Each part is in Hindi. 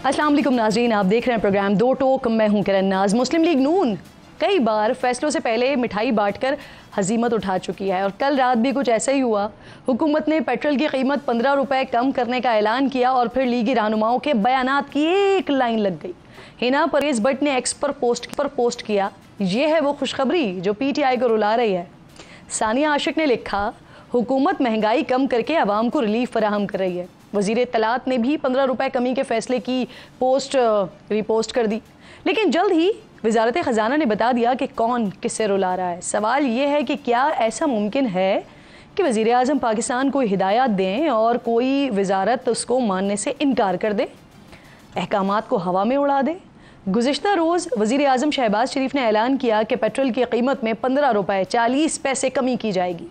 अस्सलाम वालेकुम नाज़रीन, आप देख रहे हैं प्रोग्राम दो टोक। मैं हूं किरण नाज। मुस्लिम लीग नून कई बार फैसलों से पहले मिठाई बांटकर हजीमत उठा चुकी है और कल रात भी कुछ ऐसा ही हुआ। हुकूमत ने पेट्रोल की कीमत 15 रुपये कम करने का ऐलान किया और फिर लीगी रहनुमाओं के बयानात की एक लाइन लग गई। हिना परवेज़ भट्ट ने एक्स पर पोस्ट किया, ये है वो खुशखबरी जो PTI को रुला रही है। सानिया आशिक ने लिखा, हुकूमत महंगाई कम करके आवाम को रिलीफ फराहम कर रही है। वज़ीर इत्तलात ने भी 15 रुपये कमी के फैसले की पोस्ट रिपोस्ट कर दी, लेकिन जल्द ही वजारत ख़जाना ने बता दिया कि कौन किससे रुला रहा है। सवाल ये है कि क्या ऐसा मुमकिन है कि वज़ीर आज़म पाकिस्तान को हिदायत दें और कोई वजारत उसको मानने से इनकार कर दे, अहकामात को हवा में उड़ा दे। गुज़िश्ता रोज़ वज़ीर आज़म शहबाज शरीफ ने ऐलान किया कि पेट्रोल की कीमत में 15 रुपये 40 पैसे कमी की जाएगी,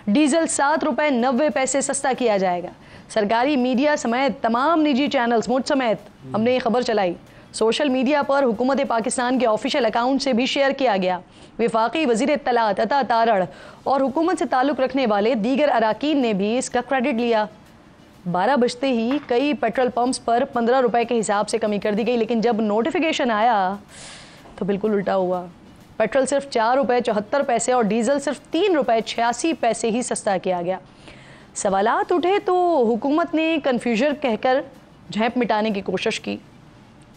डीजल 7 रुपये 90 पैसे सस्ता किया जाएगा। सरकारी मीडिया समेत तमाम निजी चैनल्स मुझ समेत हमने ये खबर चलाई। सोशल मीडिया पर हुकूमत पाकिस्तान के ऑफिशियल अकाउंट से भी शेयर किया गया। वफाकी वज़ीर इत्तलात अता तारड़ और हुकूमत से ताल्लुक़ रखने वाले दीगर अराकीन ने भी इसका क्रेडिट लिया। 12 बजते ही कई पेट्रोल पंप्स पर 15 रुपये के हिसाब से कमी कर दी गई, लेकिन जब नोटिफिकेशन आया तो बिल्कुल उल्टा हुआ। पेट्रोल सिर्फ 4 रुपये 74 पैसे और डीजल सिर्फ 3 रुपये 86 पैसे ही सस्ता किया गया। सवालात उठे तो हुकूमत ने कन्फ्यूजन कहकर झेप मिटाने की कोशिश की।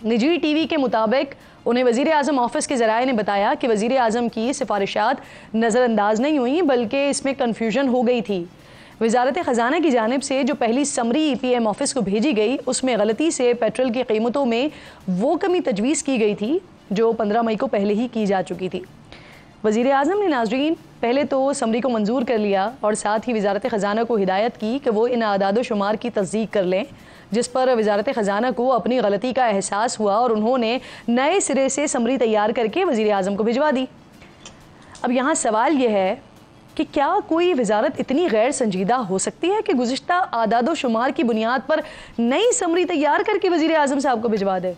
निजी टीवी के मुताबिक उन्हें वज़ीर आज़म ऑफिस के ज़राए ने बताया कि वज़ीर आज़म की सिफारिशात नज़रअंदाज नहीं हुई, बल्कि इसमें कन्फ्यूजन हो गई थी। वजारत ख़जाना की जानिब से जो पहली समरी PM ऑफिस को भेजी गई, उसमें गलती से पेट्रोल की कीमतों में वो कमी तजवीज़ की गई थी जो 15 मई को पहले ही की जा चुकी थी। वज़ीर आज़म ने नाज़रीन पहले तो समरी को मंजूर कर लिया और साथ ही वजारत ख़जाना को हिदायत की कि वो इन आदाद शुमार की तस्दीक कर लें, जिस पर वजारत ख़जाना को अपनी गलती का एहसास हुआ और उन्होंने नए सिरे से समरी तैयार करके वज़ीर आज़म को भिजवा दी। अब यहाँ सवाल यह है कि क्या कोई वजारत इतनी गैर संजीदा हो सकती है कि गुज़िश्ता आदाद शुमार की बुनियाद पर नई समरी तैयार करके वज़ीर आज़म साहब को भिजवा दे?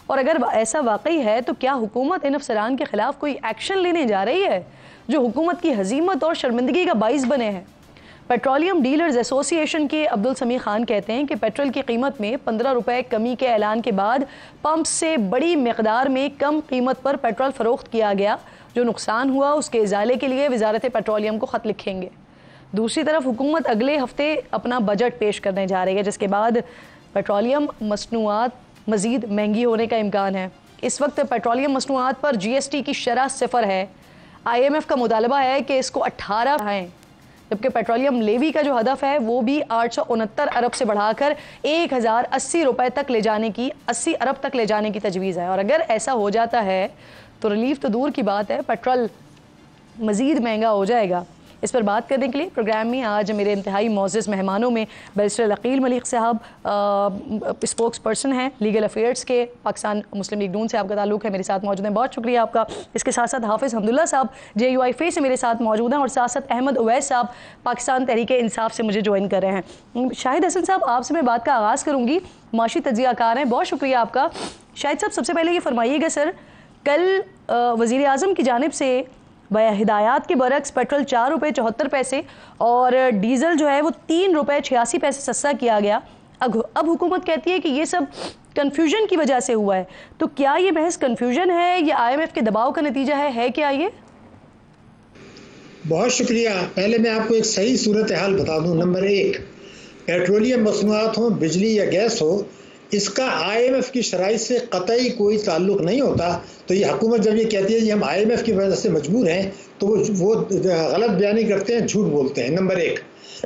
और अगर ऐसा वाकई है तो क्या हुकूमत इन अफसरान के ख़िलाफ़ कोई एक्शन लेने जा रही है जो हुकूमत की हजीमत और शर्मिंदगी का बाइस बने हैं? पेट्रोलियम डीलर्स एसोसिएशन के अब्दुल समी खान कहते हैं कि पेट्रोल की कीमत में 15 रुपये कमी के ऐलान के बाद पंप से बड़ी मकदार में कम कीमत पर पेट्रोल फ़रोख्त किया गया। जो नुकसान हुआ उसके इजाले के लिए वजारत पेट्रोलियम को ख़त लिखेंगे। दूसरी तरफ हुकूमत अगले हफ्ते अपना बजट पेश करने जा रही है, जिसके बाद पेट्रोलियम मसनूआत मज़ीद महंगी होने का इम्कान है। इस वक्त पेट्रोलियम मसनूआत पर GST की शरह 0 है। IMF का मुतालबा है कि इसको 18 है, जबकि पेट्रोलियम लेवी का जो हदफ है वो भी 869 अरब से बढ़ाकर 1080 रुपये तक ले जाने की 80 अरब तक ले जाने की तजवीज़ है। और अगर ऐसा हो जाता है तो रिलीफ तो दूर की बात है, पेट्रोल मज़ीद महंगा हो जाएगा। इस पर बात करने के लिए प्रोग्राम में आज मेरे इंतहाई मोअज़्ज़ज़ मेहमानों में बैरिस्टर अकील मलिक साहब स्पोक्स पर्सन हैं लीगल अफेयर्स के, पाकिस्तान मुस्लिम लीग नून से आपका ताल्लुक़ है, मेरे साथ मौजूद हैं। बहुत शुक्रिया आपका। इसके साथ साथ हाफिज़ हमदुल्ला साहब JUIFA से मेरे साथ मौजूद हैं और साथ साथ अहमद उवैस साहब पाकिस्तान तहरीक इंसाफ से मुझे ज्वाइन कर रहे हैं। शाहिद हसन साहब, आपसे मैं बात का आगाज़ करूँगी, माशी तज्ज़ियाकार हैं, बहुत शुक्रिया आपका। शाहिद साहब, सबसे पहले ये फरमाइएगा सर, कल वज़ीर आज़म की जानिब से हिदायत के बरक्स पेट्रोल 4 रुपये 74 पैसे और डीज़ल जो है वो 3 रुपये 86 पैसे सस्ता किया गया। अब हुकूमत कहती है कि ये सब कन्फ्यूजन की वजह से हुआ है, तो क्या ये महज कन्फ्यूजन है या IMF के दबाव का नतीजा है क्या ये? बहुत शुक्रिया। पहले मैं आपको एक सही सूरत हाल बता दूं। नंबर 1, पेट्रोलियम मसनूआत हो, बिजली या गैस हो, इसका IMF की शराइत से कतई कोई ताल्लुक़ नहीं होता। तो ये हुकूमत जब ये कहती है कि हम IMF की वजह से मजबूर हैं, तो वो गलत बयानी करते हैं, झूठ बोलते हैं। नंबर 1।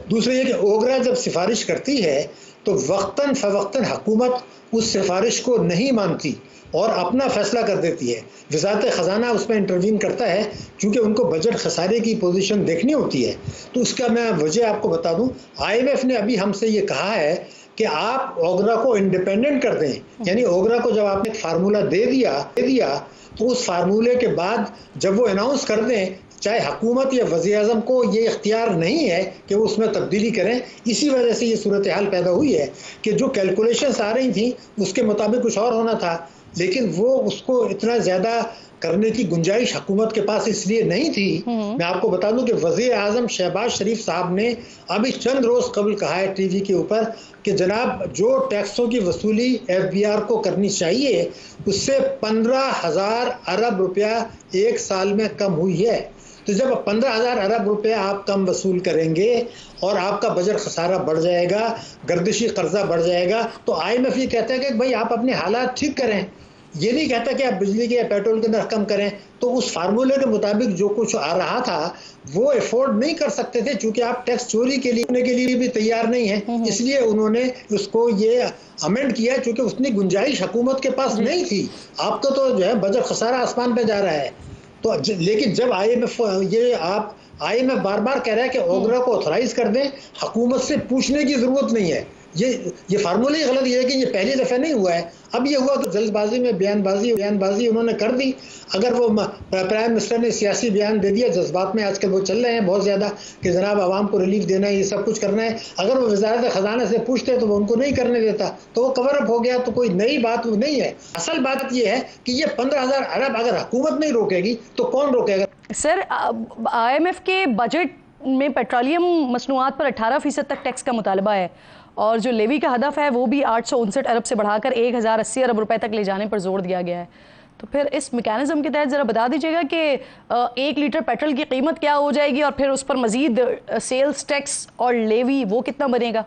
दूसरा ये कि ओगरा जब सिफारिश करती है तो वक्तन फ़वक्तन हुकूमत उस सिफारिश को नहीं मानती और अपना फैसला कर देती है। वज़ारत ख़जाना उसमें इंटरवीन करता है क्योंकि उनको बजट खसारे की पोजीशन देखनी होती है। तो उसका मैं वजह आपको बता दूं, IMF ने अभी हमसे ये कहा है कि आप ओगरा को इंडिपेंडेंट कर दें, यानी ओगरा को जब आपने फार्मूला दे दिया तो उस फार्मूले के बाद जब वो अनाउंस कर दें, चाहे हुकूमत या वज़ीर आज़म को ये इख्तियार नहीं है कि वो उसमें तब्दीली करें। इसी वजह से ये सूरत हाल पैदा हुई है कि जो कैलकुलेशंस आ रही थी उसके मुताबिक कुछ और होना था, लेकिन वो उसको इतना ज़्यादा करने की गुंजाइश हुकूमत के पास इसलिए नहीं थी। मैं आपको बता दूं कि वज़ीर आज़म शहबाज शरीफ साहब ने अभी चंद रोज़ कबल कहा है टीवी के ऊपर कि जनाब जो टैक्सों की वसूली एफबीआर को करनी चाहिए उससे 15,000 अरब रुपया एक साल में कम हुई है। तो जब 15,000 अरब रुपया आप कम वसूल करेंगे और आपका बजट खसारा बढ़ जाएगा, गर्दिशी कर्जा बढ़ जाएगा, तो आईएमएफ ये कहता है कि भाई आप अपने हालात ठीक करें, ये नहीं कहता कि आप बिजली के या पेट्रोल के नर्ख कम करें। तो उस फार्मूले के मुताबिक जो कुछ आ रहा था वो अफोर्ड नहीं कर सकते थे, क्योंकि आप टैक्स चोरी के लिए भी तैयार नहीं है, इसलिए उन्होंने उसको ये अमेंड किया, क्योंकि उतनी गुंजाइश हुकूमत के पास नहीं थी। आपका तो जो है बजट खसारा आसमान पे जा रहा है। तो लेकिन जब आईएमएफ बार बार कह रहा है कि ओगरा को ऑथराइज कर दें, हुकूमत से पूछने की जरूरत नहीं है। ये फार्मूला ही गलत है कि ये पहली दफा नहीं हुआ है, अब ये हुआ तो जल्दबाजी में बयानबाजी उन्होंने कर दी। अगर वो प्राइम मिनिस्टर ने सियासी बयान दे दिया, जज्बात में आजकल वो चल रहे हैं बहुत ज्यादा कि जनाब आवाम को रिलीफ देना है, ये सब कुछ करना है, अगर वो वजारत खजाना से पूछते तो वो उनको नहीं करने देता, तो वो कवर अप हो गया। तो कोई नई बात वो नहीं है। असल बात ये है कि ये 15,000 अरब अगर हुकूमत नहीं रोकेगी तो कौन रोकेगा? सर, आईएमएफ के बजट में पेट्रोलियम मसनूआत पर 18% तक टैक्स का मुतालबा है और जो लेवी का हदफ है वो भी 859 अरब से बढ़ाकर 1080 अरब रुपए तक ले जाने पर जोर दिया गया है। तो फिर इस मैकेनिज्म के तहत ज़रा बता दीजिएगा कि 1 लीटर पेट्रोल की कीमत क्या हो जाएगी और फिर उस पर मजीद सेल्स टैक्स और लेवी वो कितना बनेगा?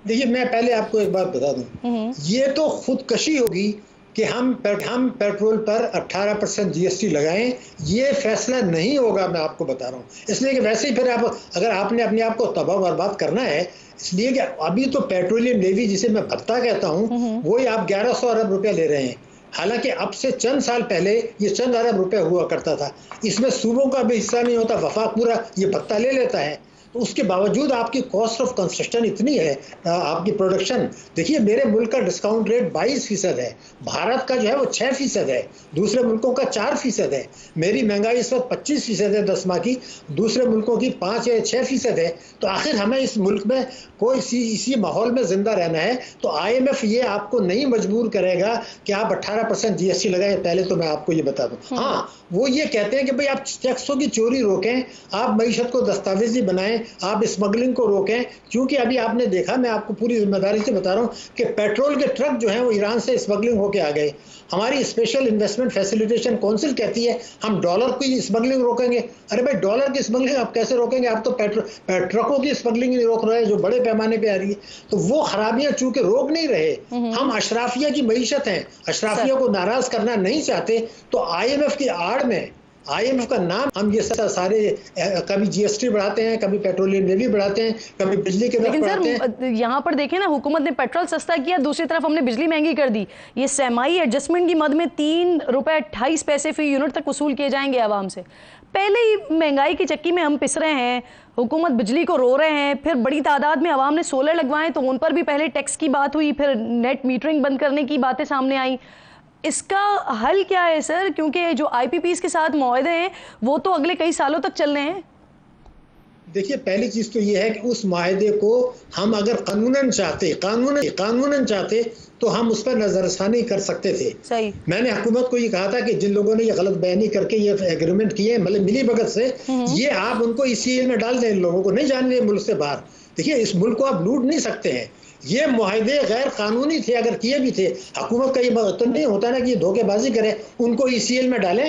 देखिए, मैं पहले आपको एक बात बता दूं, ये तो खुदकशी होगी कि हम पेट्रोल पर 18% जीएसटी लगाएं। ये फैसला नहीं होगा, मैं आपको बता रहा हूँ। इसलिए कि वैसे ही फिर अगर आपने अपने आप को तबाह बर्बाद करना है, इसलिए कि अभी तो पेट्रोलियम लेवी जिसे मैं भत्ता कहता हूँ वही आप 1100 अरब रुपया ले रहे हैं। हालांकि अब से चंद साल पहले ये चंद अरब रुपए हुआ करता था, इसमें सूबों का भी हिस्सा नहीं होता, वफाक पूरा ये भत्ता ले लेता है। तो उसके बावजूद आपकी कॉस्ट ऑफ कंस्ट्रक्शन इतनी है, आपकी प्रोडक्शन देखिए, मेरे मुल्क का डिस्काउंट रेट 22% है, भारत का जो है वो 6% है, दूसरे मुल्कों का 4% है। मेरी महंगाई इस वक्त 25% है 10 माह की, दूसरे मुल्कों की 5 या 6% है। तो आखिर हमें इस मुल्क में कोई इसी माहौल में जिंदा रहना है, तो आईएमएफ ये आपको नहीं मजबूर करेगा कि आप 18% जीएसटी लगाएं। पहले तो मैं आपको ये बता दूं, हाँ, वो ये कहते हैं कि भाई आप टैक्सों की चोरी रोकें, आप मईशत को दस्तावेजी बनाएं, आप स्मगलिंग को रोकें। क्योंकि अभी आपने देखा, मैं आपको पूरी जिम्मेदारी से बता रहा हूं कि पेट्रोल के ट्रक जो हैं वो ईरान से स्मगलिंग होके आ गए। हमारी स्पेशल इन्वेस्टमेंट फैसिलिटेशन काउंसिल कहती है हम डॉलर की स्मगलिंग रोकेंगे। अरे भाई, डॉलर की स्मगलिंग आप कैसे रोकेंगे? आप तो ट्रकों की स्मगलिंग नहीं रोक रहे जो बड़े पैमाने पे आ रही है। तो वो खराबियां चूंकि रोक नहीं रहे, हम अशराफिया की मईशत हैं, अशराफिया को नाराज करना नहीं चाहते, तो आईएमएफ की आड़ में आईएमएफ का नाम हम ये सारे कभी जीएसटी बढ़ाते हैं, कभी पेट्रोलियम लेवी बढ़ाते हैं, कभी बिजली के दर बढ़ाते हैं। लेकिन सर, यहाँ पर देखें ना, हुकूमत ने पेट्रोल सस्ता किया, दूसरी तरफ हमने बिजली महंगी कर दी। ये सेमाई एडजस्टमेंट की मद में 3 रुपए 28 पैसे फी यूनिट तक वसूल किए जाएंगे आवाम से। पहले ही महंगाई की चक्की में हम पिस रहे हैं, हुकूमत बिजली को रो रहे हैं, फिर बड़ी तादाद में आवाम ने सोलर लगवाएं तो उन पर भी पहले टैक्स की बात हुई, फिर नेट मीटरिंग बंद करने की बातें सामने आई। इसका हल क्या है सर? क्योंकि जो आईपीपीज के साथ मुआहदे हैं वो तो अगले कई सालों तक चलने हैं। देखिए, पहली चीज तो ये है कि उस मुआहदे को हम अगर कानूनन चाहते तो हम उस पर नजरसानी कर सकते थे। सही। मैंने हुकूमत को ये कहा था कि जिन लोगों ने ये गलत बयानी करके ये एग्रीमेंट किए, मतलब मिली भगत से, ये आप उनको ईसीएल में डाल दें, इन लोगों को नहीं जाने मुल्क से बाहर। देखिए, इस मुल्क को आप लूट नहीं सकते हैं। ये मुआहदे गैर कानूनी थे, अगर किए भी थे, हुकूमत का ये तो नहीं होता ना कि ये धोखेबाजी करे, उनको ईसीएल में डालें।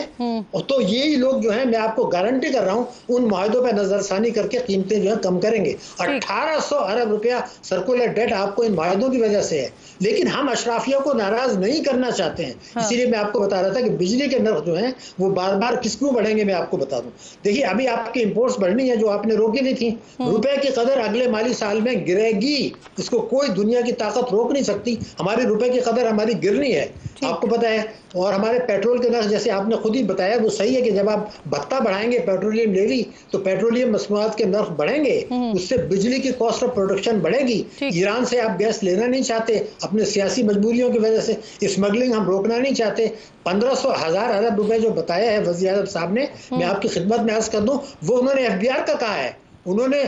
और तो यही लोग जो है, मैं आपको गारंटी कर रहा हूँ, उन मुआहदों पर नजरसानी करके कीमतें जो है कम करेंगे। 1800 अरब रुपया सर्कुलर डेट आपको इन मुआहदों की वजह से है। लेकिन हम अशराफिया को नाराज नहीं करना चाहते हैं। इसीलिए मैं आपको बता रहा था कि बिजली के नर्ख जो हैं वो बार बार किस क्यों बढ़ेंगे, मैं आपको बता दूं। देखिए, अभी आपकी इंपोर्ट्स बढ़नी है जो आपने रोकी नहीं थी। रुपए की कदर अगले माली साल में गिरेगी, इसको कोई दुनिया की ताकत रोक नहीं सकती। हमारे रुपए की कदर हमारी गिरनी है, आपको पता है। और हमारे पेट्रोल के नर्ख, जैसे आपने खुद ही बताया, वो सही है कि जब आप भत्ता बढ़ाएंगे पेट्रोलियम लेवी, तो पेट्रोलियम मसनूआत के नर्ख बढ़ेंगे, उससे बिजली की कॉस्ट ऑफ प्रोडक्शन बढ़ेगी। ईरान से आप गैस लेना नहीं चाहते, अपने सियासी मजबूरियों की वजह से स्मगलिंग हम रोकना नहीं चाहते। 1500 अरब रुपए जो बताया है वज़ीर आज़म साहब ने, मैं आपकी खिदमत में अर्ज कर दूं, वो उन्होंने एफबीआर का कहा है। उन्होंने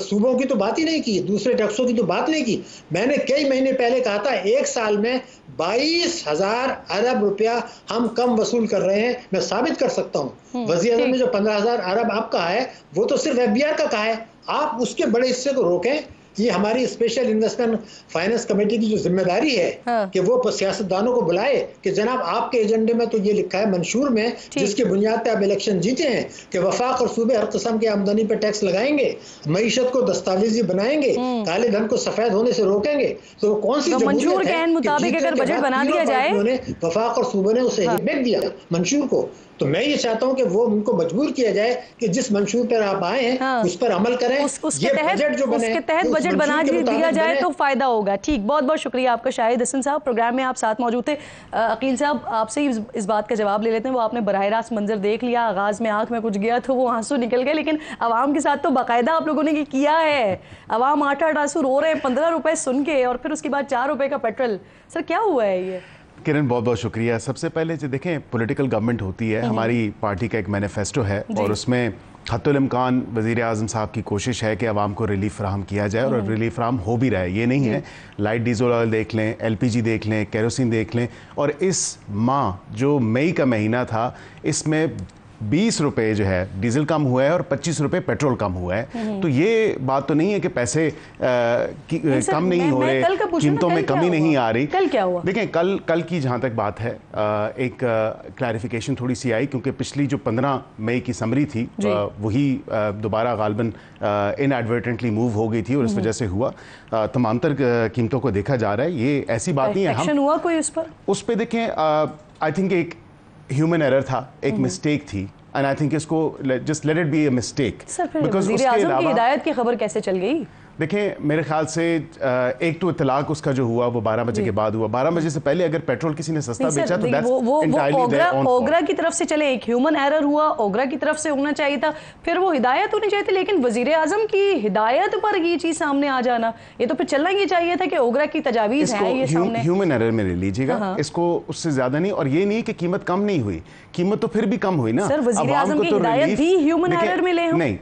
सूबों की तो बात ही नहीं की, दूसरे टैक्सों की तो बात नहीं की। मैंने कई महीने पहले कहा था, एक साल में 22,000 अरब रुपया हम कम वसूल कर रहे हैं, मैं साबित कर सकता हूँ। वज़ीर आज़म ने जो 15,000 अरब आप कहा है, वो तो सिर्फ एफबीआर का कहा है। आप उसके बड़े हिस्से को रोकें, ये हमारी स्पेशल इन्वेस्टमेंट फाइनेंस कमेटी की जो जिम्मेदारी है कि वो सियासतदानों को बुलाए कि जनाब आपके एजेंडे में तो ये लिखा है मंशूर में, जिसकी बुनियाद पर आप इलेक्शन जीते हैं कि वफाक और सूबे हर किस्म की आमदनी पर टैक्स लगाएंगे, मईशत को दस्तावेजी बनाएंगे, काले धन को सफेद होने से रोकेंगे। तो कौन सी मंशूर के मुताबिक अगर बजट बना दिया जाए, वफाक और सूबे ने उसे फेंक दिया मंशूर को, तो मैं ये चाहता हूं कि वो उनको मजबूर किया जाए कि जिस मंशूर पर आप आए हैं उस पर अमल करें। उसके तहत बजट बना दिया जाए तो फायदा होगा। ठीक, बहुत बहुत शुक्रिया आपका शाहिद हसन साहब, प्रोग्राम में आप साथ मौजूद थे। अकील साहब, आपसे ही इस बात का जवाब ले लेते हैं। वो आपने बराह रास्त मंजर देख लिया, आगाज में आंख में कुछ गया तो वो आंसू निकल गए, लेकिन आवाम के साथ तो बाकायदा आप लोगों ने किया है। आवाम 8-8 आंसू रो रहे हैं 15 रुपए सुन के, और फिर उसके बाद 4 रुपए का पेट्रोल। सर क्या हुआ है ये? किरण, बहुत बहुत शुक्रिया। सबसे पहले जो देखें, पॉलिटिकल गवर्नमेंट होती है, हमारी पार्टी का एक मैनिफेस्टो है और उसमें हत्तुल इम्कान वज़ीर आज़म साहब की कोशिश है कि आवाम को रिलीफ फराहम किया जाए, और रिलीफ फराहम हो भी रहा है। ये नहीं है, लाइट डीजल ऑयल देख लें, LPG देख लें, केरोसिन देख लें, और इस माह जो मई का महीना था इसमें 20 रुपये जो है डीजल कम हुआ है और 25 रुपये पेट्रोल कम हुआ है। तो ये बात तो नहीं है कि पैसे कम नहीं हो रहे, कीमतों में कमी नहीं आ रही। कल क्या हुआ? देखें, कल की जहाँ तक बात है, एक क्लैरिफिकेशन थोड़ी सी आई, क्योंकि पिछली जो 15 मई की समरी थी वही दोबारा गालबन इनएडवर्टेंटली मूव हो गई थी और इस वजह से हुआ। तमाम तर कीमतों को देखा जा रहा है, ये ऐसी बात नहीं है। एक्शन हुआ कोई उस पर? देखें, आई थिंक एक ह्यूमन एरर था, एक मिस्टेक थी, एंड आई थिंक इसको just let it be a mistake. Because वज़ीर आज़म की हिदायत की खबर कैसे चल गई? देखें, मेरे ख्याल से एक तो इतलाक उसका जो हुआ वो 12 बजे के बाद हुआ। 12 बजे से पहले अगर पेट्रोल किसी ने सस्ता बेचा तो वो ओगरा की तरफ से चले, एक ह्यूमन एरर हुआ, ओगरा की तरफ से होना चाहिए था, फिर वो हिदायत होनी चाहिए थी। लेकिन वजीर आजम की हिदायत पर ये चीज सामने आ जाना, ये तो फिर चलना ही चाहिए था कि ओगरा की तजावीज है ये सामने। ह्यूमन एरर में ले लीजिएगा इसको, उससे ज्यादा नहीं। और ये नहीं कि कीमत कम नहीं हुई, कीमत तो फिर भी कम हुई ना। सर, वजीर आजम की हिदायत भी ह्यूमन एरर में ले हम नहीं,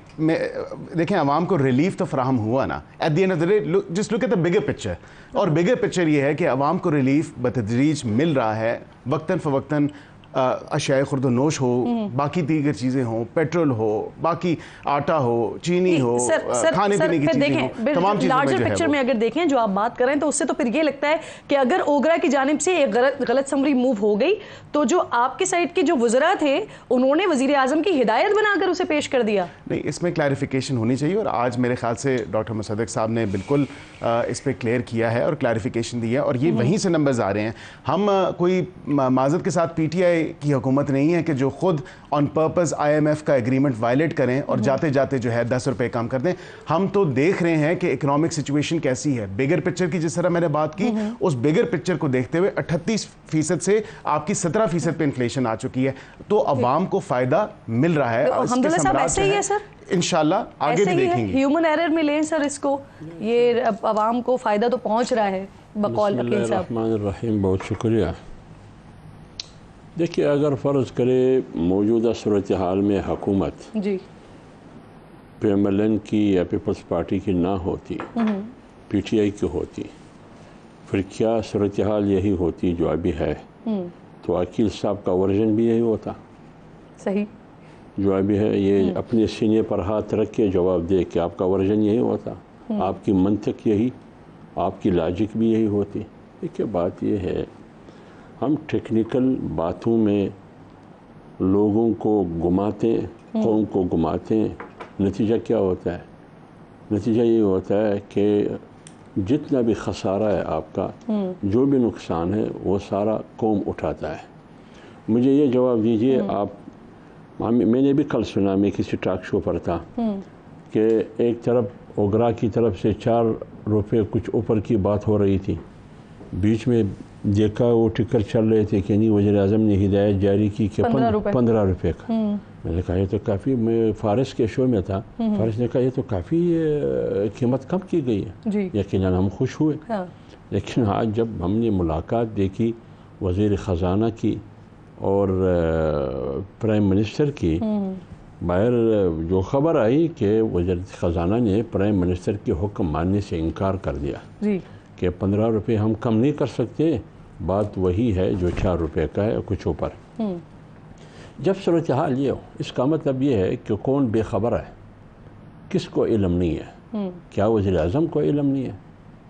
देखें, आवाम को रिलीफ तो फराहम हुआ ना। At the end of the day just look at the bigger picture, और बिगर पिक्चर ये है कि आवाम को रिलीफ बतदरीज मिल रहा है, वक्तन फवक्तन अशिया खुर्दोनोश हो, बाकी दीगर चीज़ें हों, पेट्रोल हो, बाकी आटा हो, चीनी हो, खाने पीने की चीज़ें हो, तमाम चीज़ों लार्जर पिक्चर में अगर देखें जो आप बात कर रहे हैं, तो उससे तो फिर ये लगता है कि अगर ओगरा की जानिब से एक गलत समरी मूव हो गई तो जो आपके साइड के जो वज़रा थे उन्होंने वज़ीर आज़म की हिदायत बनाकर उसे पेश कर दिया। नहीं, इसमें क्लैरिफिकेशन होनी चाहिए, और आज मेरे ख्याल से डॉक्टर मुसद्दिक साहब ने बिल्कुल इस पर क्लियर किया है और क्लैरिफिकेशन दी है, और ये वहीं से नंबर्स आ रहे हैं। हम कोई माजरत के साथ PTI की हुकूमत नहीं है कि जो खुद ऑन पर्पस IMF का एग्रीमेंट वायलेट करें और जाते जाते जो है 10 रुपये कम कर दें। हम तो देख रहे हैं कि इकोनॉमिक सिचुएशन कैसी है। बिगर पिक्चर की जिस तरह मैंने बात की, उस बिगर पिक्चर को देखते हुए 38% से आपकी 17% पे इन्फ्लेशन आ चुकी है, तो अवाम को फायदा मिल रहा है। ऐसे ही है सर, इंशाल्लाह आगे भी देखेंगे। ह्यूमन एरर में लें सर इसको, ये अवाम को फायदा तो पहुंच रहा है बकौल अकील साहब। बिस्मिल्लाहिर्रहमानिर्रहीम, बहुत शुक्रिया। देखिए, अगर फ़र्ज़ करे मौजूदा सूरत हाल में हुकूमत जी PMLN की या पीपल्स पार्टी की ना होती, PTI की होती, फिर क्या सूरत हाल यही होती जो अभी है? तो अकील साहब का वर्जन भी यही होता। सही, जो अभी है ये अपने सीने पर हाथ रख के जवाब दे कि आपका वर्जन यही होता, आपकी मंतक यही, आपकी लॉजिक भी यही होती। देखिए, बात ये है, हम टेक्निकल बातों में लोगों को घुमाते, कौम को घुमाते, नतीजा क्या होता है? नतीजा ये होता है कि जितना भी खसारा है आपका, जो भी नुकसान है, वो सारा कौम उठाता है। मुझे ये जवाब दीजिए आप, मैंने भी कल सुना, मैं किसी टॉक शो पर था कि एक तरफ ओगरा की तरफ से 4 रुपये कुछ ऊपर की बात हो रही थी, बीच में देखा वो टिकर चल रहे थे कि नहीं, वज़ीर आज़म ने हिदायत जारी की कि 15 रुपये का। मैंने कहा ये तो काफ़ी, मैं फारिस के शो में था, फारिस ने कहा ये तो काफ़ी कीमत कम की गई है। यकीनन हम खुश हुए। लेकिन आज जब हमने मुलाकात देखी वज़ीर ख़जाना की और प्राइम मिनिस्टर की, बाहर जो ख़बर आई कि वज़ीर ख़जाना ने प्राइम मिनिस्टर के हुक्म मानने से इनकार कर दिया कि 15 रुपये हम कम नहीं कर सकते, बात वही है जो 4 रुपये का है, कुछ ऊपर। जब सूरत हाल ये हो, इसका मतलब ये है कि कौन बेखबर है, किसको इल्म नहीं है। क्या वज़ीर आज़म को इल्म नहीं है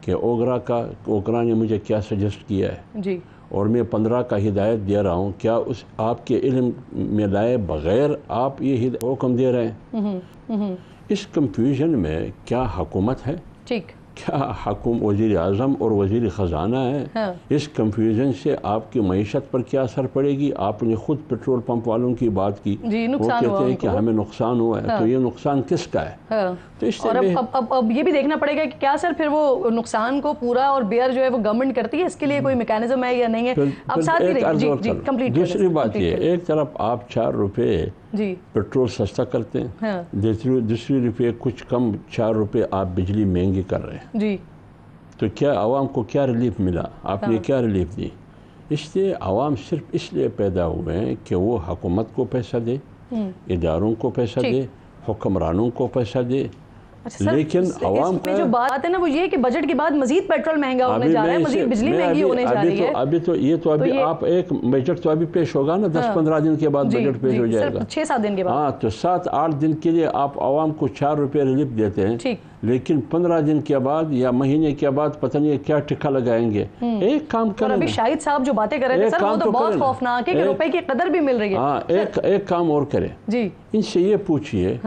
कि ओगरा ने मुझे क्या सजेस्ट किया है जी, और मैं 15 का हिदायत दे रहा हूँ, क्या उस आपके इल्म में लाए बग़ैर आप ये हुक्म दे रहे हैं? इस कंफ्यूजन में क्या हुकूमत है, ठीक, क्या वज़ीर आज़म और वज़ीर ख़जाना है? हाँ। इस कंफ्यूजन से आपकी मईशत पर क्या असर पड़ेगी? आपने ख़ुद पेट्रोल पंप वालों की बात की, जी, वो नुकसान कहते हुआ हैं कि हमें नुकसान हुआ है। हाँ। तो ये नुकसान किसका है? हाँ। तो इससे और अब ये भी देखना पड़ेगा कि क्या सर फिर वो नुकसान को पूरा और बेयर जो है वो गवर्नमेंट करती है, इसके लिए कोई मैकेनिज्म है या नहीं है? अब साथ ही कंप्लीट दूसरी बात ये, एक तरफ आप 4 रुपये जी पेट्रोल सस्ता करते हैं, हाँ। दूसरी रुपये कुछ कम 4 रुपये आप बिजली महंगी कर रहे हैं जी, तो क्या आवाम को क्या रिलीफ मिला? आपने हाँ। क्या रिलीफ दी? इसलिए आवाम सिर्फ इसलिए पैदा हुए हैं कि वो हुकूमत को पैसा दे, इदारों को पैसा दे, हुक्मरानों को पैसा दे। अच्छा, लेकिन आवाम का जो बात है ना वो ये है कि बजट के बाद मजीद पेट्रोल महंगा होने जा रहा है, मजीद बिजली महंगी होने जा रही है। अभी आप एक बजट तो अभी पेश होगा ना, 10-15 दिन के बाद बजट पेश हो जाएगा, 6-7 दिन के बाद। हाँ, तो 7-8 दिन के लिए आप आवाम को 4 रुपये रिलीफ देते हैं, लेकिन 15 दिन के बाद या महीने के बाद पता नहीं क्या टिक्का लगाएंगे। एक काम करें, अभी शाहिद साहब जो बातें कर रहे थे सर, वो तो बहुत खौफनाक है कि रुपए की कदर भी मिल रही है। हाँ, एक काम और करें जी, इनसे ये पूछिए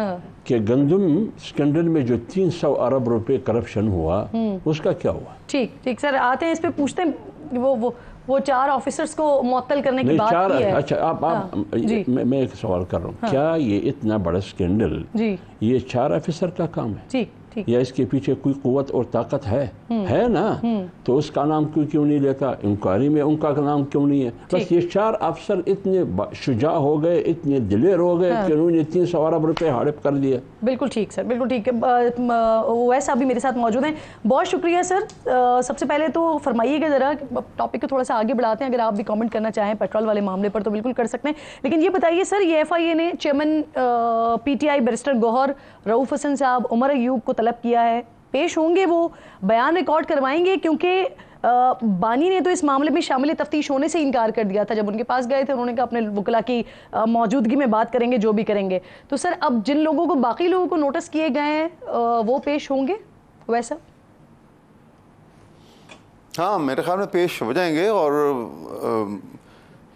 कि गंदम स्कैंडल में जो 300 अरब रुपए करप्शन हुआ उसका क्या हुआ? ठीक सर, आते हैं इस पे, पूछते हैं वो 4 ऑफिसर्स को मुअत्तल करने की बात की है। अच्छा, आप मैं एक सवाल कर रहा हूँ, क्या ये इतना बड़ा स्कैंडल ये 4 ऑफिसर का काम है या इसके पीछे कोई कुव्वत और ताकत है ना? तो उसका नाम क्यों नहीं लेता? इंक्वायरी में उनका नाम क्यों नहीं है? बस ये 4 अफसर इतने शुजा हो गए, इतने दिलेर हो गए कि उन्होंने 300 अरब रुपए हड़प कर दिए। बिल्कुल ठीक सर, बिल्कुल ठीक। वैसा अभी मेरे साथ मौजूद हैं, बहुत शुक्रिया सर। सबसे पहले तो फरमाइएगा ज़रा, टॉपिक को थोड़ा सा आगे बढ़ाते हैं, अगर आप भी कमेंट करना चाहें पेट्रोल वाले मामले पर तो बिल्कुल कर सकते हैं। लेकिन ये बताइए सर, ये FIA ने chairman PTI barrister Gohar, Rauf Hasan साहब, उमर अयूब को तलब किया है, पेश होंगे, वो बयान रिकॉर्ड करवाएंगे? क्योंकि बानी ने तो इस मामले में शामिल तफ्तीश होने से इनकार कर दिया था। जब उनके पास गए थे उन्होंने कहा अपने वकला की मौजूदगी में बात करेंगे, जो भी करेंगे। तो सर अब जिन लोगों को, बाकी लोगों को नोटिस किए गए हैं वो पेश होंगे वैसा? हाँ, मेरे ख्याल में पेश हो जाएंगे और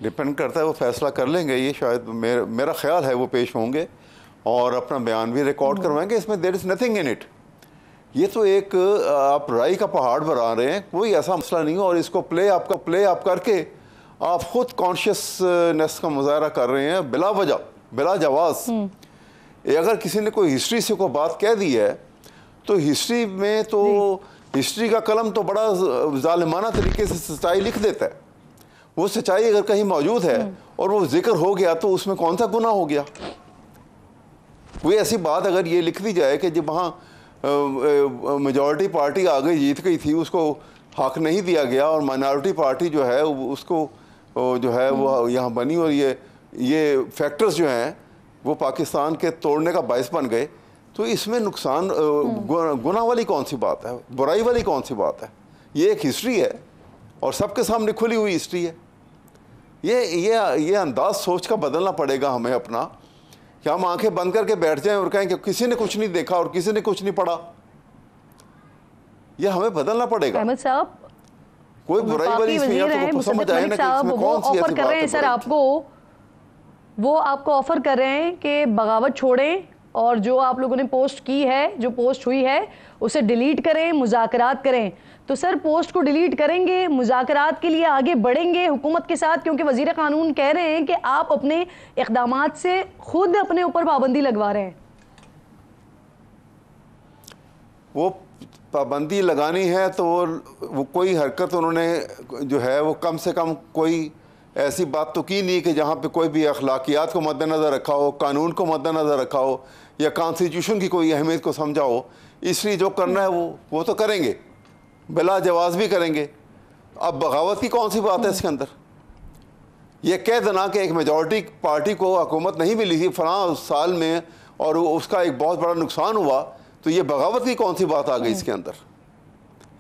डिपेंड करता है, वो फैसला कर लेंगे। ये शायद मेरा ख्याल है वो पेश होंगे और अपना बयान भी रिकॉर्ड करवाएंगे। इसमें there is nothing in it. ये तो एक आप राई का पहाड़ बना रहे हैं, कोई ऐसा मसला नहीं है। और इसको प्ले आप करके आप खुद कॉन्शियसनेस का मुजाहरा कर रहे हैं बिला वजह, बिला जवाज़। अगर किसी ने कोई हिस्ट्री से कोई बात कह दी है तो हिस्ट्री में तो हिस्ट्री का कलम तो बड़ा जालिमाना तरीके से सच्चाई लिख देता है। वो सच्चाई अगर कहीं मौजूद है और वो जिक्र हो गया तो उसमें कौन सा गुनाह हो गया? कोई ऐसी बात अगर ये लिख दी जाए कि जब वहाँ मेजॉरिटी पार्टी आ गई, जीत गई थी, उसको हक नहीं दिया गया और माइनॉरिटी पार्टी जो है उसको जो है वो यहाँ बनी, और ये फैक्टर्स जो हैं वो पाकिस्तान के तोड़ने का बायस बन गए, तो इसमें नुकसान गुनाह वाली कौन सी बात है? बुराई वाली कौन सी बात है? ये एक हिस्ट्री है और सबके सामने खुली हुई हिस्ट्री है। ये अंदाज सोच का बदलना पड़ेगा हमें अपना, कि हम आंखें बंद करके बैठ जाएं और कहें कि किसी ने कुछ नहीं देखा और किसी ने कुछ नहीं पढ़ा। ये हमें बदलना पड़ेगा। अहमद साहब, कोई बुराई वाली इसमें समझ आए ना कि इसमें कौन सी ऐसी बात है? सर वो आपको ऑफर कर रहे हैं कि बगावत छोड़ें और जो आप लोगों ने पोस्ट की है, जो पोस्ट हुई है उसे डिलीट करें, मुज़ाकरात करें। तो सर पोस्ट को डिलीट करेंगे, मुज़ाकरात के लिए आगे बढ़ेंगे हुकूमत के साथ, क्योंकि वज़ीर क़ानून कह रहे हैं कि आप अपने इक़दामात से खुद अपने ऊपर पाबंदी लगवा रहे हैं। वो पाबंदी लगानी है तो वो कोई हरकत उन्होंने जो है वो कम से कम कोई ऐसी बात तो की नहीं कि जहाँ पे कोई भी अखलाकियात को मद्देनज़र रखा हो, कानून को मद्देनज़र रखा हो या कॉन्स्टिट्यूशन की कोई अहमियत को समझा हो। इसलिए जो करना है वो तो करेंगे, बिला जवाज़ भी करेंगे। अब बगावत की कौन सी बात है इसके अंदर? ये कह देना कि एक मेजॉरिटी पार्टी को हुकूमत नहीं मिली थी फलां साल में और उसका एक बहुत बड़ा नुकसान हुआ, तो ये बगावत की कौन सी बात आ गई इसके अंदर?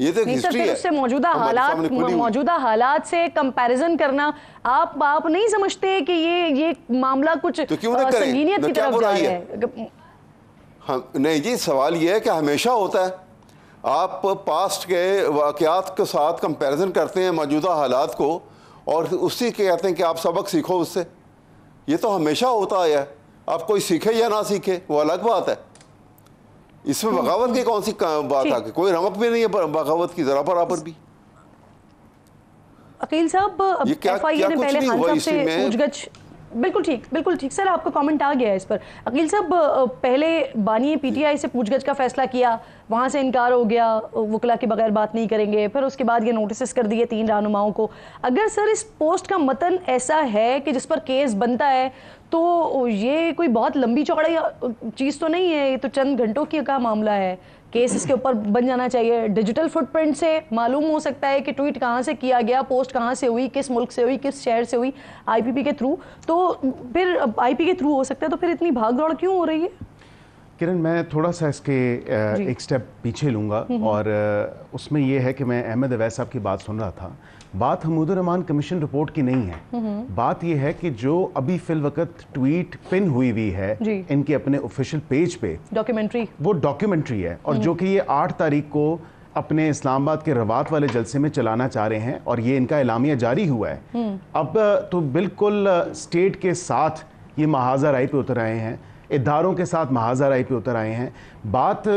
ये तो हिस्ट्री है। उससे मौजूदा हालात से कंपैरिजन करना, आप नहीं समझते कि ये मामला कुछ तो क्यों ना करें? संगीनियत की तरफ जा रहा है? नहीं जी, सवाल ये है कि हमेशा होता है। आप पास्ट के वाक़यात के साथ कंपैरिजन करते हैं मौजूदा हालात को और उसी के कहते हैं कि आप सबक सीखो उससे। ये तो हमेशा होता आया है। आप कोई सीखे या ना सीखे वो अलग बात है। इसमें बगावत की कौन सी बात आ गई? कोई रमक भी नहीं है बगावत की जरा बराबर भी। अकील साहब, एफआईए ने पहले खान साहब से पूछगछ, बिल्कुल ठीक सर, आपका कमेंट आ गया है इस पर। अकील साहब, पहले बानी पीटीआई से पूछगछ का फैसला किया, वहाँ से इनकार हो गया, वकला के बगैर बात नहीं करेंगे, फिर उसके बाद ये नोटिस कर दिए 3 रहनुमाओं को। अगर सर इस पोस्ट का मतन ऐसा है कि जिस पर केस बनता है, तो ये कोई बहुत लंबी चौड़ी चीज़ तो नहीं है, ये तो चंद घंटों की का मामला है। केस इसके ऊपर बन जाना चाहिए। डिजिटल फुटप्रिंट से मालूम हो सकता है कि ट्वीट कहाँ से किया गया, पोस्ट कहाँ से हुई, किस मुल्क से हुई, किस शहर से हुई, आईपीपी के थ्रू। तो फिर आईपी के थ्रू हो सकता है, तो फिर इतनी भाग दौड़ क्यों हो रही है? किरण, मैं थोड़ा सा इसके एक स्टेप पीछे लूँगा और उसमें यह है कि मैं अहमद अवैस साहब की बात सुन रहा था। बात हमूदुर रहमान कमीशन रिपोर्ट की नहीं है। बात यह है कि जो अभी फिल वक्त ट्वीट पिन हुई है इनके अपने ऑफिशियल पेज पे, डॉक्यूमेंट्री, वो डॉक्यूमेंट्री है और जो कि ये 8 तारीख को अपने इस्लामाबाद के रवात वाले जलसे में चलाना चाह रहे हैं और ये इनका एलामिया जारी हुआ है। अब तो बिल्कुल स्टेट के साथ ये महाज़राई पे उतर आए हैं, इदारों के साथ महाज़राई पे उतर आए हैं। बात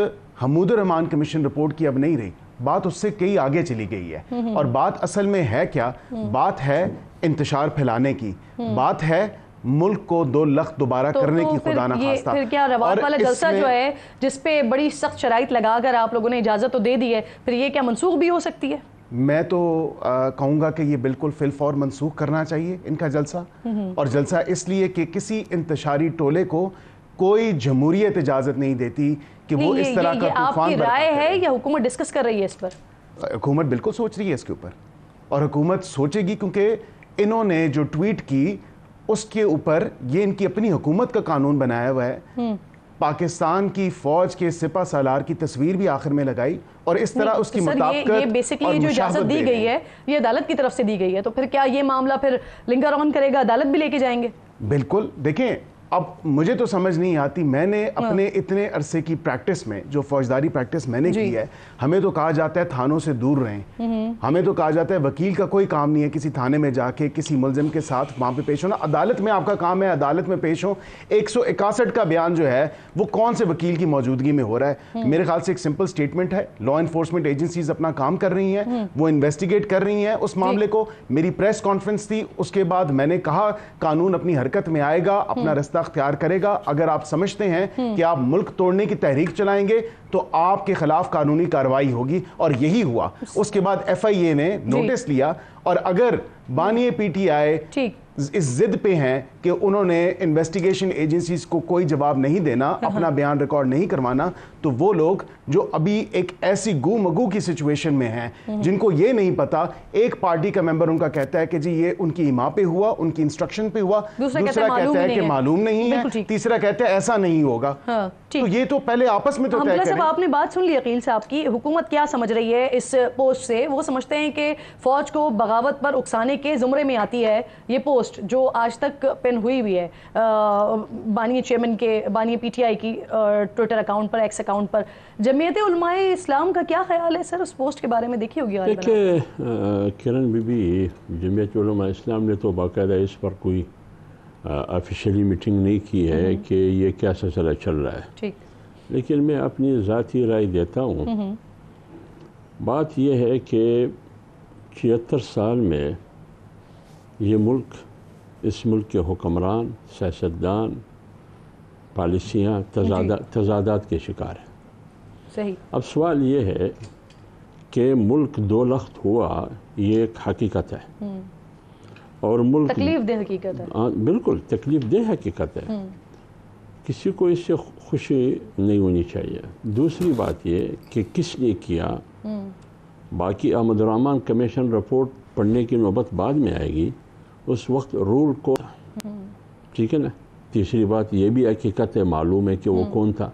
हमूदुर रहमान कमीशन रिपोर्ट की अब नहीं रही, बात उससे कई आगे चली गई है। और बात असल में है क्या? बात है इंतशार फैलाने की, बात है मुल्क को 2 लाख दोबारा करने की, खुदा ना खास्ता। फिर क्या रवात वाला जलसा जो है जिसपे बड़ी सख्त शराइत लगाकर आप लोगों ने इजाज़त तो दे दी है, फिर ये क्या मनसूख भी हो सकती है? मैं तो कहूँगा कि ये बिल्कुल फिलफौर मनसूख करना चाहिए इनका जलसा। और जलसा इसलिए कि किसी इंतशारी टोले को कोई जमहूरियत इजाज़त नहीं देती कि वो इस तरह का तूफान। आपकी राय है या हुकूमत डिस्कस कर रही है इस पर? हुकूमत बिल्कुल सोच रही है इसके ऊपर और हुकूमत सोचेगी, क्योंकि इन्होंने जो ट्वीट की उसके ऊपर ये इनकी अपनी हुकूमत का कानून बनाया हुआ है। पाकिस्तान की फौज के सिपा सालार की तस्वीर भी आखिर में लगाई और इस तरह उसकी मुताबिकत ये बेसिकली जो इजाजत दी गई है ये अदालत की तरफ से दी गई है, तो फिर क्या ये मामला फिर लिंगर ऑन करेगा, अदालत भी लेके जाएंगे? बिल्कुल। देखें, अब मुझे तो समझ नहीं आती, मैंने अपने इतने अरसे की प्रैक्टिस में, जो फौजदारी प्रैक्टिस मैंने की है, हमें तो कहा जाता है थानों से दूर रहें, हमें तो कहा जाता है वकील का कोई काम नहीं है किसी थाने में जाके किसी मुलजिम के साथ वहाँ पे पेश होना, अदालत में आपका काम है अदालत में पेश हो। 161 का बयान जो है वो कौन से वकील की मौजूदगी में हो रहा है? मेरे ख्याल से एक सिंपल स्टेटमेंट है, लॉ इन्फोर्समेंट एजेंसीज अपना काम कर रही हैं, वो इन्वेस्टिगेट कर रही हैं उस मामले को। मेरी प्रेस कॉन्फ्रेंस थी, उसके बाद मैंने कहा कानून अपनी हरकत में आएगा, अपना रास्ता अख्तियार करेगा। अगर आप समझते हैं कि आप मुल्क तोड़ने की तहरीक चलाएंगे तो आपके खिलाफ कानूनी कार्रवाई होगी, और यही हुआ। उसके बाद एफआईए ने नोटिस लिया, और अगर बानी पीटीआई इस जिद पे हैं कि उन्होंने इन्वेस्टिगेशन एजेंसीज को कोई जवाब नहीं देना, अपना बयान रिकॉर्ड नहीं करवाना, तो वो लोग जो अभी एक ऐसी गू मगू की सिचुएशन में हैं जिनको ये नहीं पता, एक पार्टी का मेंबर उनका कहता है कि जी ये उनकी इमा पे हुआ, उनकी इंस्ट्रक्शन पे हुआ, दूसरा कहता है कि मालूम नहीं है, तीसरा कहता है ऐसा नहीं होगा। तो ये तो पहले आपस में तो तय करें। आपने बात सुन ली अकील साहब की, हुकूमत क्या समझ रही है इस पोस्ट से? वो समझते हैं कि फौज को बगावत पर उकसाने के जुमरे में आती है ये पोस्ट जो आज तक पिन हुई हुई है बानी चेयरमैन के, बानी पीटीआई की ट्विटर अकाउंट पर, एक्स अकाउंट पर। जमीयत उलमाए इस्लाम का क्या ख्याल है सर उस पोस्ट के बारे में? देखी होगी देखिए किरण बीबी, जमीयत उलमाए इस्लाम ने तो बाकायदा इस पर कोई ऑफिशियली मीटिंग नहीं की है कि ये क्या सिलसिला चल रहा है, ठीक। लेकिन मैं अपनी ज़ाती राय देता हूँ। बात यह है कि 76 साल में ये मुल्क, इस मुल्क के हुक्मरान, सियासतदान, पॉलिसियाँ तजादात के शिकार हैं। सही। अब सवाल ये है कि मुल्क 2 लाख हुआ, ये एक हकीकत है और मुल्क तकलीफ दे हकीकत है। बिल्कुल तकलीफ दे हकीकत है, किसी को इससे खुशी नहीं होनी चाहिए। दूसरी बात ये कि किसने किया, बाकी अहमद रहमान कमीशन रिपोर्ट पढ़ने की नौबत बाद में आएगी, उस वक्त रूल को, ठीक है ना। तीसरी बात ये भी हकीकत है, मालूम है कि वो कौन था।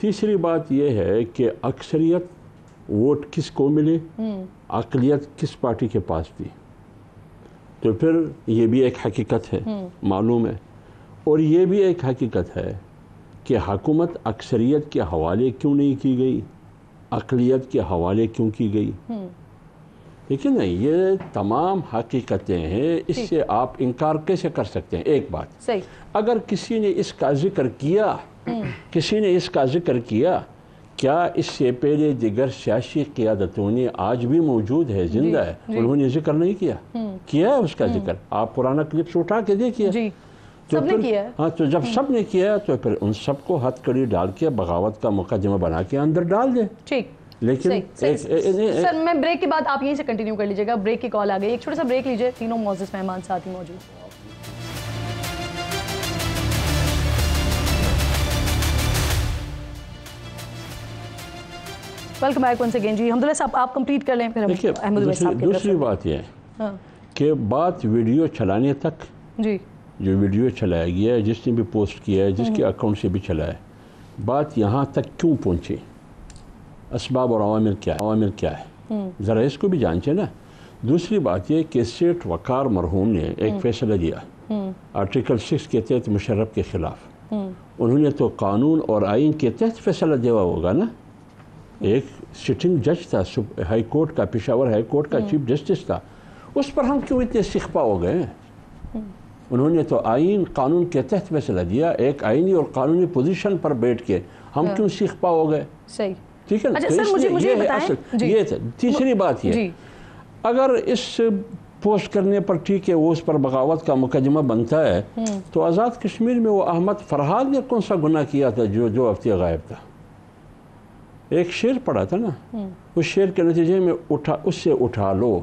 तीसरी बात ये है कि अक्सरियत वोट किसको मिले, अक़लियत किस पार्टी के पास थी, तो फिर ये भी एक हकीकत है, मालूम है। और ये भी एक हकीकत है कि हुकूमत अक्सरियत के हवाले क्यों नहीं की गई, अक़लियत के हवाले क्यों की गई। ठीक है ना, ये तमाम हकीकतें हैं, इससे आप इनकार कैसे कर सकते हैं। एक बात सही, अगर किसी ने इसका जिक्र किया, किसी ने इसका जिक्र किया, क्या इससे पहले दिगर सियासी क़ियादतों ने आज भी मौजूद है, जिंदा है, उन्होंने जिक्र नहीं किया? किया है उसका जिक्र। आप पुराना क्लिप्स उठा के देखिए, तो सबने किया है। हाँ, तो जब सब ने किया तो फिर उन सबको हथकड़ी डाल के बगावत का मुकदमा बना के अंदर डाल दें। ठीक, लेकिन सर मैं ब्रेक के बाद आप यहीं से कंटिन्यू कर लीजिएगा, ब्रेक की कॉल आ गई, एक छोटा सा ब्रेक लीजिए, तीनों मौजूद मेहमान साथ ही मौजूद। वेलकम बैक वंस अगेन जी। हमदुल्ला साहब आप कंप्लीट कर लें, फिर हम अहमद वैस साहब की तरफ दूसरी बात यह है कि बात वीडियो चलाने तक, जी जो वीडियो चलाया गया है, जिसने भी पोस्ट किया है, जिसके अकाउंट से भी चला है, बात यहाँ तक क्यों पहुँची, असबाब और अवामिल क्या है, ज़रा इसको भी जांचे ना। दूसरी बात यह कि सेठ वकार मरहूम ने एक फ़ैसला दिया आर्टिकल 6 के तहत मुशर्रफ के ख़िलाफ़। उन्होंने तो कानून और आइन के तहत फ़ैसला दिया होगा ना। एक सिटिंग जज था हाई कोर्ट का, पेशावर हाई कोर्ट का चीफ जस्टिस था, उस पर हम क्यों इतने सिखपा हो गए? उन्होंने तो आइन कानून के तहत फैसला दिया, एक आइनी और कानूनी पोजीशन पर बैठ के हम क्यों सिखपा हो गए? सही, ठीक है ना। अच्छा, तो मुझे ये तीसरी बात ये, अगर इस पोस्ट करने पर ठीक है वो उस पर बगावत का मुकदमा बनता है, तो आज़ाद कश्मीर में वो अहमद फरहाद ने कौन सा गुनाह किया था जो हफ्ते गायब था? एक शेर पड़ा था ना, उस शेर के नतीजे में उससे उठा लो,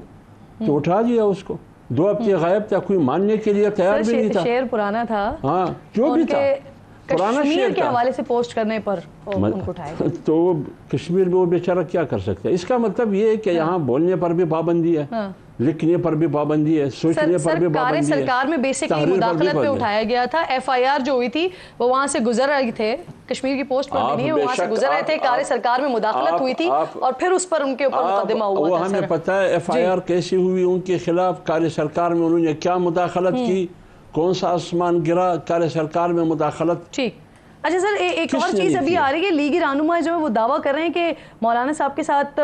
तो उठा दिया उसको। 2 हफ्ते गायब था, कोई मानने के लिए तैयार भी नहीं था। शेर पुराना था, हाँ जो भी था, पुराना शेर के हवाले से पोस्ट करने पर उनको उठाया। तो कश्मीर में वो बेचारा क्या कर सकता है? इसका मतलब ये है कि यहाँ बोलने पर भी पाबंदी है, लिखने पर भी पाबंदी है, सोचने पर भी पाबंदी है। सरकार में बेसिकली मुदाखलत पे उठाया गया था। एफआईआर जो हुई थी वो वहां से गुजर रहे थे, कश्मीर की पोस्ट पर भी नहीं है, वहां से गुजर रहे थे, कार्य सरकार में मुदाखलत हुई थी और फिर उस पर उनके ऊपर मुकदमा हुआ था। हमें पता है एफआईआर कैसी हुई उनके खिलाफ, कार्य सरकार में उन्होंने क्या मुदाखलत की, कौन सा आसमान गिरा कार्य सरकार में मुदाखलत। ठीक, अच्छा सर एक और चीज़ अभी आ रही है, लीगी रहनुमा जो है वो दावा कर रहे हैं कि मौलाना साहब के साथ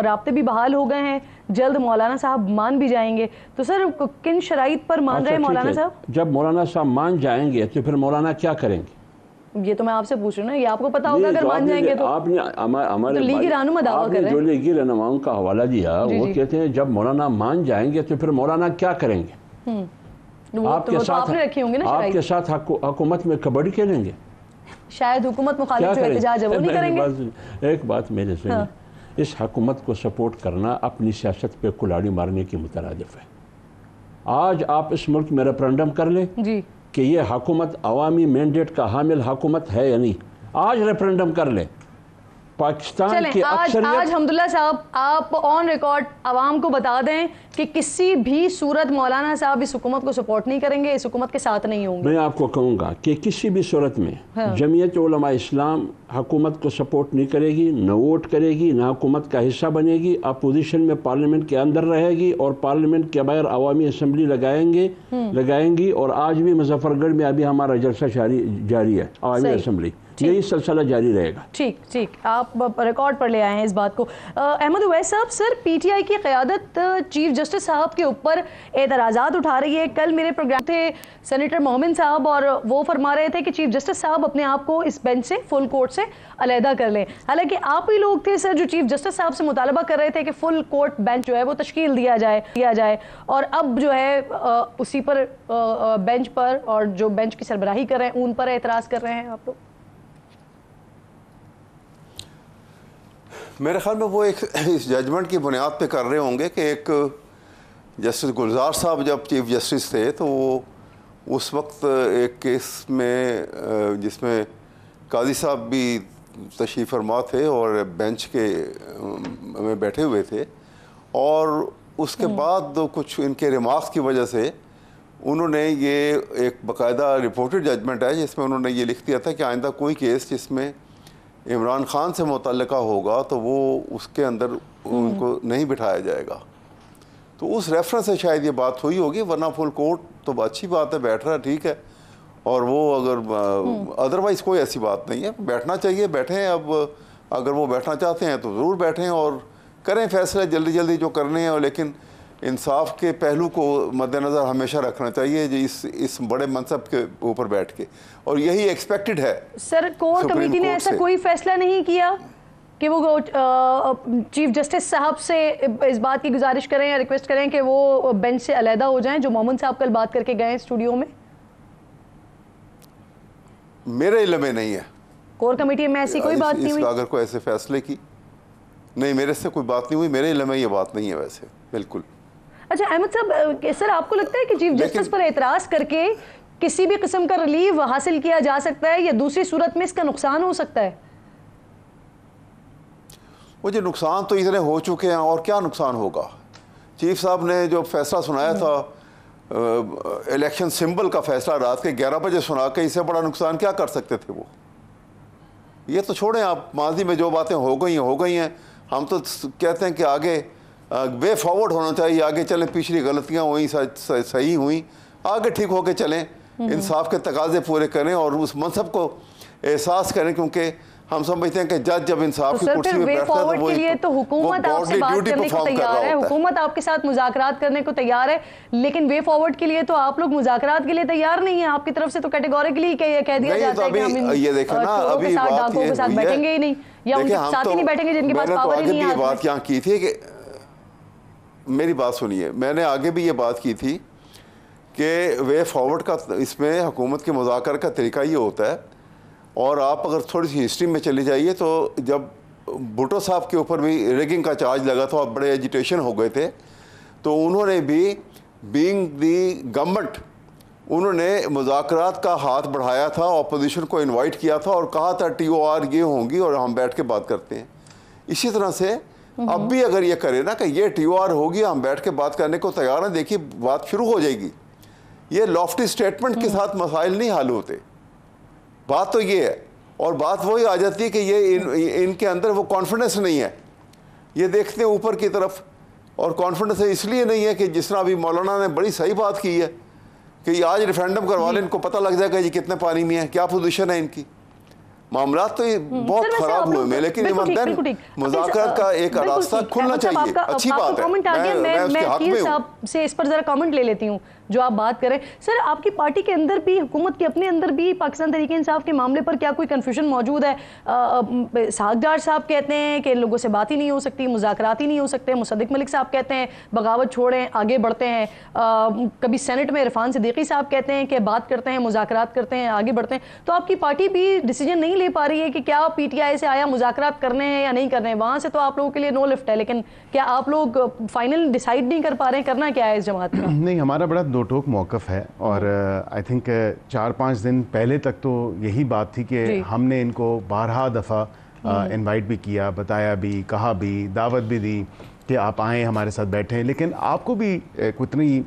राब्ते भी बहाल हो गए हैं, जल्द मौलाना साहब मान भी जाएंगे। तो सर किन शराइत पर मान रहे हैं मौलाना साहब? जब मौलाना साहब मान जाएंगे तो फिर मौलाना क्या करेंगे? ये तो मैं आपसे पूछ रही हूँ ना, ये आपको पता होगा अगर मान जाएंगे तो। आपने हमारे लीगी रहनुमा दावा कर रहे हैं, जो लीगी रहनुमाओं का हवाला दिया वो कहते हैं जब मौलाना मान जाएंगे तो फिर मौलाना क्या करेंगे? आपके साथ हुकूमत में कबड्डी खेलेंगे? शायद हुकूमत मुखालिफ जो एहतजाज है वो नहीं करेंगे। एक बात मेरे सुनिए, इस हुकूमत को सपोर्ट करना अपनी सियासत पे कुल्हाड़ी मारने की मुतरादिफ है। आज आप इस मुल्क में रेफरेंडम कर लें कि ये हुकूमत अवामी मैंडेट का हामिल हुकूमत है या नहीं, आज रेफरेंडम कर लें। पाकिस्तान की आज हमदुल्ला साहब आप ऑन रिकॉर्ड आवाम को बता दें कि किसी भी सूरत मौलाना साहब इस हुकूमत को सपोर्ट नहीं करेंगे, इस हुकूमत के साथ नहीं होंगे। मैं आपको कहूँगा कि किसी भी सूरत में जमीयत उलमा इस्लाम हुकूमत को सपोर्ट नहीं करेगी, न वोट करेगी, न हुकूमत का हिस्सा बनेगी, अपोजिशन में पार्लियामेंट के अंदर रहेगी और पार्लियामेंट के बाहर अवामी असम्बली लगाएंगी। और आज भी मुजफ्फरगढ़ में अभी हमारा जलसा जारी है, अवामी असम्बली, यही सिलसिला जारी रहेगा। ठीक, आप रिकॉर्ड पर ले आए हैं इस बात को। अहमद उवैस साहब, सर पीटीआई की क़यादत चीफ जस्टिस साहब के ऊपर एतराज़ात उठा रही है। कल मेरे प्रोग्राम थे सेनेटर मोमिन साहब और वो फरमा रहे थे कि चीफ जस्टिस साहब अपने आप को इस बेंच से, फुल कोर्ट से अलहदा कर लें। हालांकि आप ही लोग थे सर जो चीफ जस्टिस साहब से मुतालबा कर रहे थे कि फुल कोर्ट बेंच जो है वो तश्कील दिया जाए और अब जो है उसी पर बेंच पर और जो बेंच की सरबराही कर रहे हैं उन पर एतराज़ कर रहे हैं आप लोग। मेरे ख्याल में वो एक इस जजमेंट की बुनियाद पे कर रहे होंगे कि एक जस्टिस गुलजार साहब जब चीफ जस्टिस थे तो वो उस वक्त एक केस में जिसमें काजी साहब भी तशरीफ़ फरमा थे और बेंच के में बैठे हुए थे, और उसके बाद कुछ इनके रिमार्क्स की वजह से उन्होंने ये एक बाकायदा रिपोर्टेड जजमेंट है जिसमें उन्होंने ये लिख दिया था कि आइंदा कोई केस जिसमें इमरान खान से मुतल्लिका होगा तो वो उसके अंदर उनको नहीं बिठाया जाएगा। तो उस रेफरेंस से शायद ये बात हुई होगी, वरना फुल कोर्ट तो अच्छी बात है, बैठ रहा है, ठीक है, और वो अगर अदरवाइज़ कोई ऐसी बात नहीं है, बैठना चाहिए, बैठें। अब अगर वो बैठना चाहते हैं तो ज़रूर बैठें और करें फैसले जल्दी जल्दी जो करने हैं, लेकिन इंसाफ के पहलू को मद्देनज़र हमेशा रखना चाहिए जी इस बड़े मनसब के ऊपर बैठ के, और यही एक्सपेक्टेड है। सर, कोर कमेटी ने ऐसा कोई फैसला नहीं किया कि वो चीफ जस्टिस साहब से इस बात की गुजारिश करें या रिक्वेस्ट करें कि वो बेंच से अलहदा हो जाएं, जो मोमन साहब कल बात करके गए स्टूडियो में? मेरे इल्म में नहीं है, कोर कमेटी में ऐसी कोई बात नहीं हुई। अगर कोई ऐसे फैसले की नहीं, मेरे से कोई बात नहीं हुई, मेरे इल्म में ये बात नहीं है वैसे, बिल्कुल। अच्छा अहमद साहब, सर आपको लगता है कि चीफ जस्टिस पर एतराज़ करके किसी भी किस्म का रिलीफ हासिल किया जा सकता है, या दूसरी सूरत में इसका नुकसान हो सकता है? मुझे नुकसान तो इतने हो चुके हैं, और क्या नुकसान होगा। चीफ साहब ने जो फैसला सुनाया था, इलेक्शन सिंबल का फैसला रात के 11 बजे सुना के, इससे बड़ा नुकसान क्या कर सकते थे वो। ये तो छोड़ें आप, माजी में जो बातें हो गई हैं। हम तो कहते हैं कि आगे वे फॉरवर्ड होना चाहिए, आगे चलें, पिछली गलतियां हुई सही हुई, आगे ठीक होके चलें, इंसाफ के तकाजे पूरे करें और उस मनसब को एहसास करें, क्योंकि हम समझते हैं कि जज जब इंसाफ की कुर्सी में बैठता है तो के लिए तो हुकूमत आपसे बात करने को तैयार है, हुकूमत आपके साथ मुज़ाकरात करने को तैयार है, लेकिन वे फॉरवर्ड के लिए तो आप लोग मुज़ाकरात के लिए तैयार नहीं है। आपकी तरफ से तो कैटेगोरिकली कह दिया जाता है कि हम ये देखें ना, अभी डाकों के साथ बैठेंगे ही नहीं, या उनके साथ ही नहीं बैठेंगे जिनके पास पावर ही नहीं है। बात यहाँ की थी कि मेरी बात सुनिए, मैंने आगे भी ये बात की थी कि वे फॉरवर्ड का इसमें हुकूमत के मुज़ाकर का तरीका ये होता है, और आप अगर थोड़ी सी हिस्ट्री में चले जाइए तो जब भुट्टो साहब के ऊपर भी रिगिंग का चार्ज लगा था और बड़े एजिटेशन हो गए थे, तो उन्होंने भी बीइंग दी गवर्नमेंट उन्होंने मुज़ाकरात का हाथ बढ़ाया था, अपोजिशन को इनवाइट किया था और कहा था TOR ये होंगी और हम बैठ के बात करते हैं। इसी तरह से अब भी अगर ये करे ना कि ये TOR होगी, हम बैठ के बात करने को तैयार हैं, देखिए बात शुरू हो जाएगी। ये लॉफ्टी स्टेटमेंट के साथ मसाइल नहीं हल होते, बात तो ये है। और बात वही आ जाती है कि ये इनके अंदर वो कॉन्फिडेंस नहीं है, ये देखते हैं ऊपर की तरफ, और कॉन्फिडेंस इसलिए नहीं है कि जिस तरह अभी मौलाना ने बड़ी सही बात की है कि आज रेफरेंडम करवा लें, इनको पता लग जाएगा ये कितने पानी में है, क्या पोजीशन है इनकी। मामला तो ये बहुत खराब हुए में, लेकिन मुज़ाकरात का एक रास्ता खुलना चाहिए। अच्छी बात है, मैं वकील साहब से इस पर जरा कमेंट ले लेती हूँ जो आप बात करें। सर, आपकी पार्टी के अंदर भी, हुकूमत के अपने अंदर भी पाकिस्तान तहरीक इंसाफ के मामले पर क्या कोई कन्फ्यूजन मौजूद है? सागदार साहब कहते हैं कि इन लोगों से बात ही नहीं हो सकती, मुज़ाकरात ही नहीं हो सकते। मुसद्दिक मलिक साहब कहते हैं बगावत छोड़ें, आगे बढ़ते हैं। कभी सेनेट में इरफान सिद्दीकी साहब कहते हैं कि बात करते हैं, मुज़ाकरात करते हैं, आगे बढ़ते हैं। तो आपकी पार्टी भी डिसीजन नहीं ले पा रही है कि क्या PTI से आया मुज़ाकरात करने हैं या नहीं करने हैं? वहाँ से तो आप लोगों के लिए नो लिफ्ट है, लेकिन क्या आप लोग फाइनल डिसाइड नहीं कर पा रहे हैं करना क्या है इस जमात का? नहीं, हमारा बड़ा दो टोक मौक़िफ़ है, और आई थिंक 4-5 दिन पहले तक तो यही बात थी कि हमने इनको बारहा दफ़ा इनवाइट भी किया, बताया भी, कहा भी, दावत भी दी कि आप आएँ हमारे साथ बैठें, लेकिन आपको भी इतनी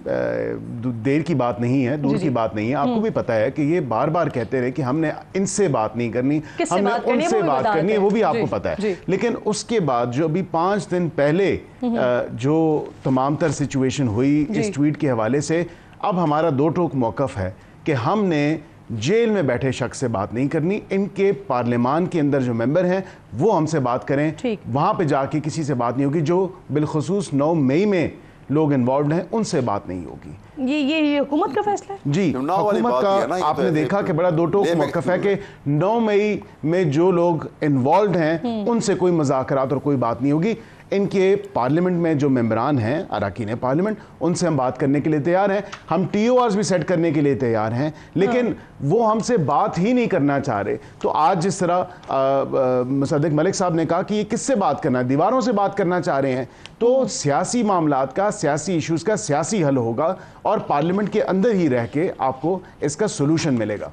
देर की बात नहीं है, दूर की बात नहीं है। आपको भी पता है कि ये बार बार कहते रहे कि हमने इनसे बात नहीं करनी, हमने उनसे बात करनी है, वो भी आपको पता है। लेकिन उसके बाद जो अभी 5 दिन पहले जो तमाम तर सिचुएशन हुई इस ट्वीट के हवाले से, अब हमारा दो टोक मौक़िफ़ है कि हमने जेल में बैठे शख्स से बात नहीं करनी, इनके पार्लियामान के अंदर जो मेंबर हैं वो हमसे बात करें, वहाँ पे जाके किसी से बात नहीं होगी। जो बिलखुसूस 9 मई में लोग इन्वॉल्व हैं उनसे बात नहीं होगी। ये हुकूमत का फैसला है जी, हुकूमत का। आपने देखा कि बड़ा दो टोक मौक़िफ़ है कि 9 मई में जो लोग इन्वॉल्व हैं उनसे कोई मुज़ाकरात और कोई बात नहीं होगी। इनके पार्लियामेंट में जो मेंबरान हैं, अरकान पार्लियामेंट, उनसे हम बात करने के लिए तैयार हैं, हम TORs भी सेट करने के लिए तैयार हैं, लेकिन वो हमसे बात ही नहीं करना चाह रहे। तो आज जिस तरह मुसद्दिक मलिक साहब ने कहा कि ये किससे बात करना है, दीवारों से बात करना चाह रहे हैं, तो सियासी मामलात का, सियासी इशूज़ का सियासी हल होगा और पार्लियामेंट के अंदर ही रह के आपको इसका सोल्यूशन मिलेगा।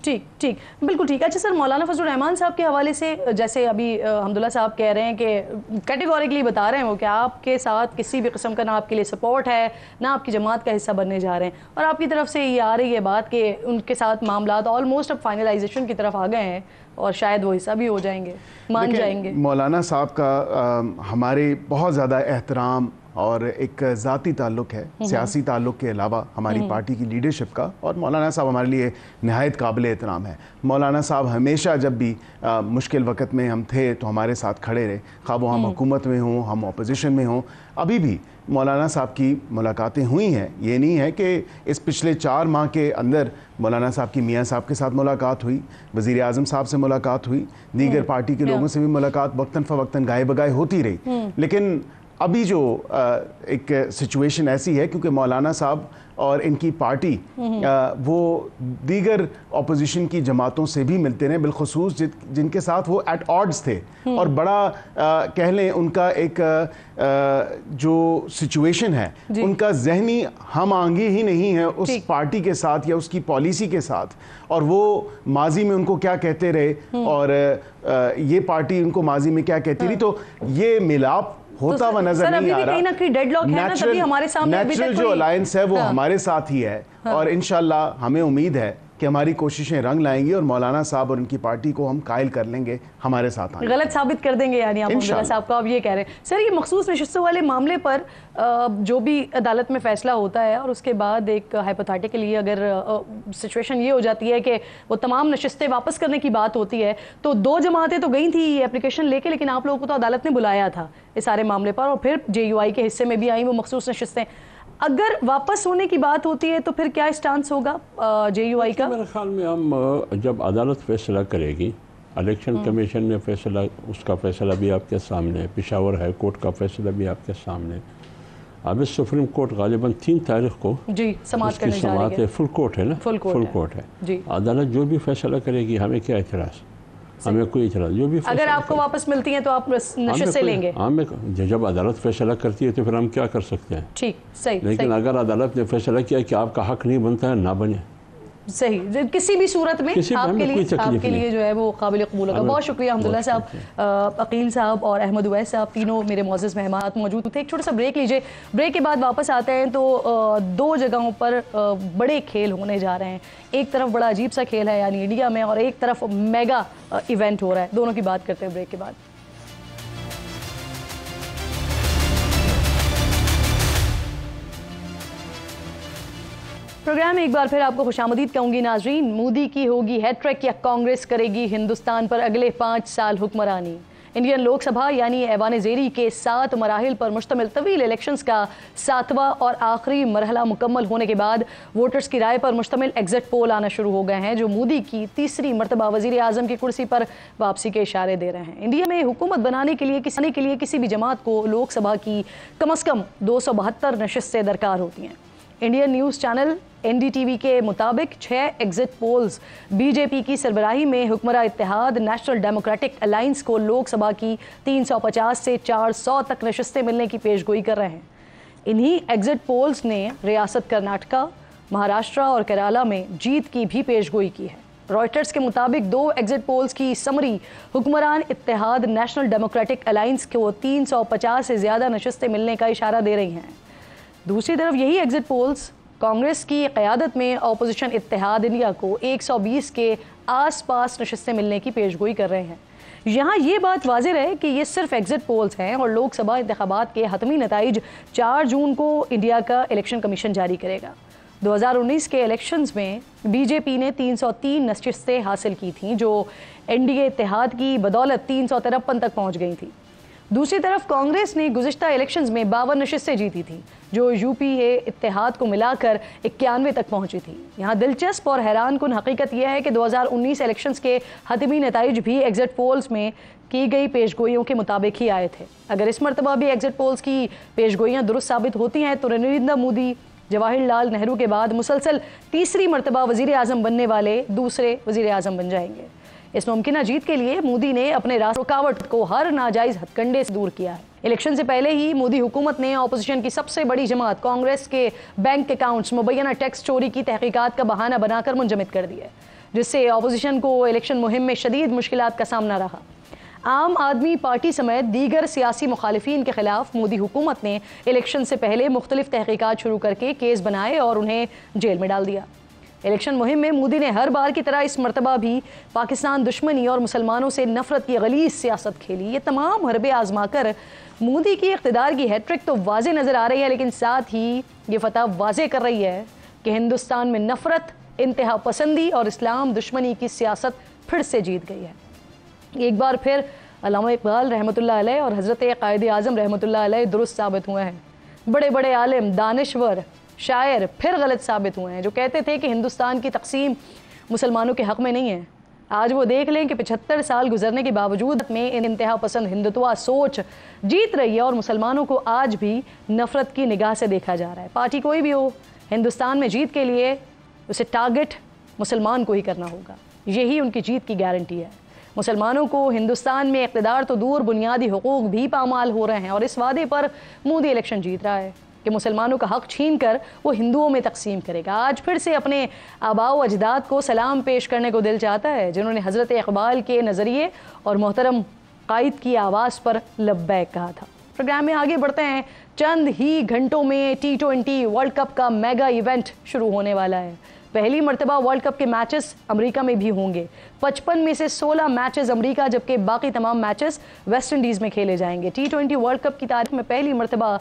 ठीक ठीक, बिल्कुल ठीक। अच्छा सर, मौलाना फजलुर रहमान साहब के हवाले से, जैसे अभी हम्दुल्ला साहब कह रहे हैं कि कैटेगोरिकली बता रहे हैं वो कि आपके साथ किसी भी किस्म का ना आपके लिए सपोर्ट है, ना आपकी जमात का हिस्सा बनने जा रहे हैं, और आपकी तरफ से ये आ रही है बात कि उनके साथ मामलात ऑलमोस्ट अब फाइनलाइजेशन की तरफ आ गए हैं और शायद वो हिस्सा भी हो जाएंगे, मान जाएंगे। मौलाना साहब का हमारे बहुत ज़्यादा एहतराम और एक ज़ाती ताल्लुक़ है, सियासी ताल्लुक़ के अलावा हमारी पार्टी की लीडरशिप का। और मौलाना साहब हमारे लिए नहायत काबिल एहतराम है। मौलाना साहब हमेशा जब भी मुश्किल वक़्त में हम थे तो हमारे साथ खड़े रहे, खा वो हम हुकूमत में हों, हम अपोजिशन में हों। अभी भी मौलाना साहब की मुलाकातें हुई हैं। ये नहीं है कि इस पिछले 4 माह के अंदर मौलाना साहब की मियाँ साहब के साथ मुलाकात हुई, वज़ीर आज़म साहब से मुलाकात हुई, दीगर पार्टी के लोगों से भी मुलाकात वक्तन फ़वक्तन गाए बगाए होती रही। लेकिन अभी जो एक सिचुएशन ऐसी है क्योंकि मौलाना साहब और इनकी पार्टी वो दीगर अपोजिशन की जमातों से भी मिलते रहे, बिलखुसूस जिनके साथ वो एट ऑड्स थे। और बड़ा कह लें उनका एक जो सिचुएशन है, उनका जहनी हम आंगी ही नहीं है उस पार्टी के साथ या उसकी पॉलिसी के साथ। और वो माजी में उनको क्या कहते रहे और ये पार्टी उनको माजी में क्या कहती रही, तो ये मिलाप होता हुआ नजर नहीं आ रहा। कहीं ना कहीं डेडलॉक है ना, तभी हमारे सामने नेचुरल जो अलायंस है वो हमारे साथ ही है। और इंशाल्लाह हमें उम्मीद है कि हमारी कोशिशें रंग लाएंगी और मौलाना साहब और उनकी पार्टी को हम कायल कर लेंगे, हमारे साथ आएंगे। गलत साबित कर देंगे यानी आप अब्दुल्ला साहब को आप ये कह रहे हैं। सर, ये मखसूस नशिस्तों वाले मामले पर जो भी अदालत में फैसला होता है और उसके बाद एक हाइपोथेटिकली अगर सिचुएशन ये हो जाती है कि वो तमाम नशिस्तें वापस करने की बात होती है, तो 2 जमातें तो गई थी एप्लीकेशन लेके, लेकिन आप लोगों को तो अदालत ने बुलाया था इस सारे मामले पर, और फिर JUI के हिस्से में भी आई वो मखसूस नशिस्तें। अगर वापस होने की बात होती है तो फिर क्या स्टांस होगा JUI का? मेरे ख्याल में हम जब अदालत फैसला करेगी, इलेक्शन कमीशन ने फैसला, उसका फैसला भी आपके सामने है, पेशावर हाई कोर्ट का फैसला भी आपके सामने है। अब सुप्रीम कोर्ट गालिबन 3 तारीख को जी समाअत करने जा रही है। फुल कोर्ट है ना, फुल कोर्ट है जी। अदालत जो भी फैसला करेगी हमें क्या इतराज़, हमें कोई इतराज़। जो भी अगर आपको वापस मिलती है तो आप नशिस्त से लेंगे? हमें जब अदालत फैसला करती है तो फिर हम क्या कर सकते हैं? ठीक, सही। लेकिन अगर अदालत ने फैसला किया कि आपका हक नहीं बनता है, ना बने, सही, किसी भी सूरत में आपके लिए जो है वो काबिल कबूल होगा। बहुत शुक्रिया अब्दुल्ला साहब, अकील साहब और अहमद उवैस साहब, तीनों मेरे मोअज़्ज़ज़ मेहमान मौजूद थे। एक छोटा सा ब्रेक लीजिए, ब्रेक के बाद वापस आते हैं तो 2 जगहों पर बड़े खेल होने जा रहे हैं। एक तरफ बड़ा अजीब सा खेल है यानी इंडिया में, और एक तरफ मेगा इवेंट हो रहा है। दोनों की बात करते हैं ब्रेक के बाद। प्रोग्राम में एक बार फिर आपको खुशामदीद कहूंगी नाजरीन। मोदी की होगी हैट्रिक या कांग्रेस करेगी हिंदुस्तान पर अगले 5 साल हुक्मरानी। इंडियन लोकसभा यानी ऐवान ज़ेरी के 7 मराहिल पर मुश्तमिल तवील इलेक्शंस का 7वां और आखिरी मरहला मुकम्मल होने के बाद वोटर्स की राय पर मुश्तमिल एग्जिट पोल आना शुरू हो गए हैं, जो मोदी की तीसरी मरतबा वज़ीर आज़म की कुर्सी पर वापसी के इशारे दे रहे हैं। इंडिया में हुकूमत बनाने के लिए किसी भी जमात को लोकसभा की कम अज़ कम 272 नशिस्तें दरकार होती हैं। इंडियन न्यूज़ चैनल NDTV के मुताबिक 6 एग्जिट पोल्स BJP की सरबराही में हुक्मरान इत्तेहाद नेशनल डेमोक्रेटिक अलायंस को लोकसभा की 350 से 400 तक नशिस्तें मिलने की पेशगोई कर रहे हैं। इन्हीं एग्जिट पोल्स ने रियासत कर्नाटका, महाराष्ट्र और केरला में जीत की भी पेशगोई की है। रॉयटर्स के मुताबिक 2 एग्जिट पोल्स की समरी हुक्मरान इत्तेहाद नेशनल डेमोक्रेटिक अलायंस को 350 से ज़्यादा नशिस्तें मिलने का इशारा दे रही हैं। दूसरी तरफ यही एग्जिट पोल्स कांग्रेस की क़यादत में अपोजिशन इत्तेहाद इंडिया को 120 के आसपास नशिस्तें मिलने की पेशगोई कर रहे हैं। यहाँ ये बात वाज़ेह है कि ये सिर्फ एग्जिट पोल्स हैं और लोकसभा इंतखाबात के हतमी नताइज 4 जून को इंडिया का इलेक्शन कमीशन जारी करेगा। 2019 के इलेक्शंस में BJP ने 303 नशिस्तें हासिल की थीं, जो NDA इत्तेहाद की बदौलत 353 तक पहुँच गई थी। दूसरी तरफ कांग्रेस ने गुज़िश्ता इलेक्शंस में 52 नशिस्तें जीती थी, जो UPA इत्तेहाद को मिलाकर 91 तक पहुंची थी। यहाँ दिलचस्प और हैरान कुन हकीकत यह है कि 2019 इलेक्शंस के हतमी नताइज भी एग्जिट पोल्स में की गई पेशगोइयों के मुताबिक ही आए थे। अगर इस मरतबा भी एग्जिट पोल्स की पेशगोइयाँ दुरुस्त साबित होती हैं तो नरेंद्र मोदी जवाहरलाल नेहरू के बाद मुसलसल तीसरी मरतबा वज़ीर आज़म बनने वाले दूसरे वज़ीर आज़म बन जाएंगे। इस मुमकिना जीत के लिए मोदी ने अपने रुकावट को हर नाजायज़ हथकंडे से दूर किया है। इलेक्शन से पहले ही मोदी हुकूमत ने अपोजिशन की सबसे बड़ी जमात कांग्रेस के बैंक अकाउंट्स मुबैना टैक्स चोरी की तहकीकात का बहाना बनाकर मुंजमद कर दिया, जिससे अपोजिशन को इलेक्शन मुहिम में शदीद मुश्किलात का सामना रहा। आम आदमी पार्टी समेत दीगर सियासी मुखालिफिन के खिलाफ मोदी हुकूमत ने इलेक्शन से पहले मुख्तलिफ तहकीकात शुरू करके केस बनाए और उन्हें जेल में डाल दिया। इलेक्शन मुहिम में मोदी ने हर बार की तरह इस मरतबा भी पाकिस्तान दुश्मनी और मुसलमानों से नफरत की गलीज सियासत खेली। ये तमाम हरबे आजमा कर मोदी की इक़्तिदार की हैट्रिक तो वाज़े नज़र आ रही है, लेकिन साथ ही ये फतह वाज़े कर रही है कि हिंदुस्तान में नफरत, इंतहा पसंदी और इस्लाम दुश्मनी की सियासत फिर से जीत गई है। एक बार फिर अल्लामा इकबाल रहमतुल्लाह अलैह और हज़रत कायद आज़म रहमतुल्लाह अलैह दुरुस्त साबित हुए हैं। बड़े बड़े आलिम, दानिश्वर, शायर फिर गलत साबित हुए हैं जो कहते थे कि हिंदुस्तान की तकसीम मुसलमानों के हक़ में नहीं है। आज वो देख लें कि 75 साल गुजरने के बावजूद में इंतहा पसंद हिंदुत्वा सोच जीत रही है और मुसलमानों को आज भी नफ़रत की निगाह से देखा जा रहा है। पार्टी कोई भी हो, हिंदुस्तान में जीत के लिए उसे टारगेट मुसलमान को ही करना होगा। यही उनकी जीत की गारंटी है। मुसलमानों को हिंदुस्तान में इक़्तिदार तो दूर, बुनियादी हुकूक भी पामाल हो रहे हैं और इस वादे पर मोदी इलेक्शन जीत रहा है कि मुसलमानों का हक़ छीन कर वो हिंदुओं में तकसीम करेगा। आज फिर से अपने आबाओ अजदाद को सलाम पेश करने को दिल चाहता है जिन्होंने हज़रत इकबाल के नज़रिए और मोहतरम कायद की आवाज़ पर लब्बैक कहा था। प्रोग्राम में आगे बढ़ते हैं। चंद ही घंटों में T20 वर्ल्ड कप का मेगा इवेंट शुरू होने वाला है। पहली मरतबा वर्ल्ड कप के मैचेस अमेरिका में भी होंगे। 55 में से 16 मैचेस अमेरिका, जबकि बाकी तमाम मैचेस वेस्ट इंडीज़ में खेले जाएंगे। T20 वर्ल्ड कप की तारीख में पहली मरतबा